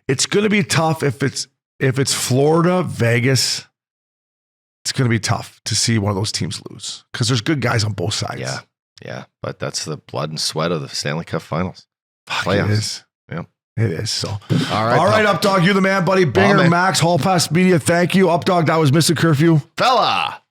It's going to be tough if it's Florida, Vegas. It's going to be tough to see one of those teams lose because there's good guys on both sides. Yeah. Yeah. But that's the blood and sweat of the Stanley Cup finals. It is. Yeah. It is. So, all right, Updog, you the man, buddy. Binger, Max, Hall Pass Media, thank you. Updog, that was Mr. Curfew. Fella.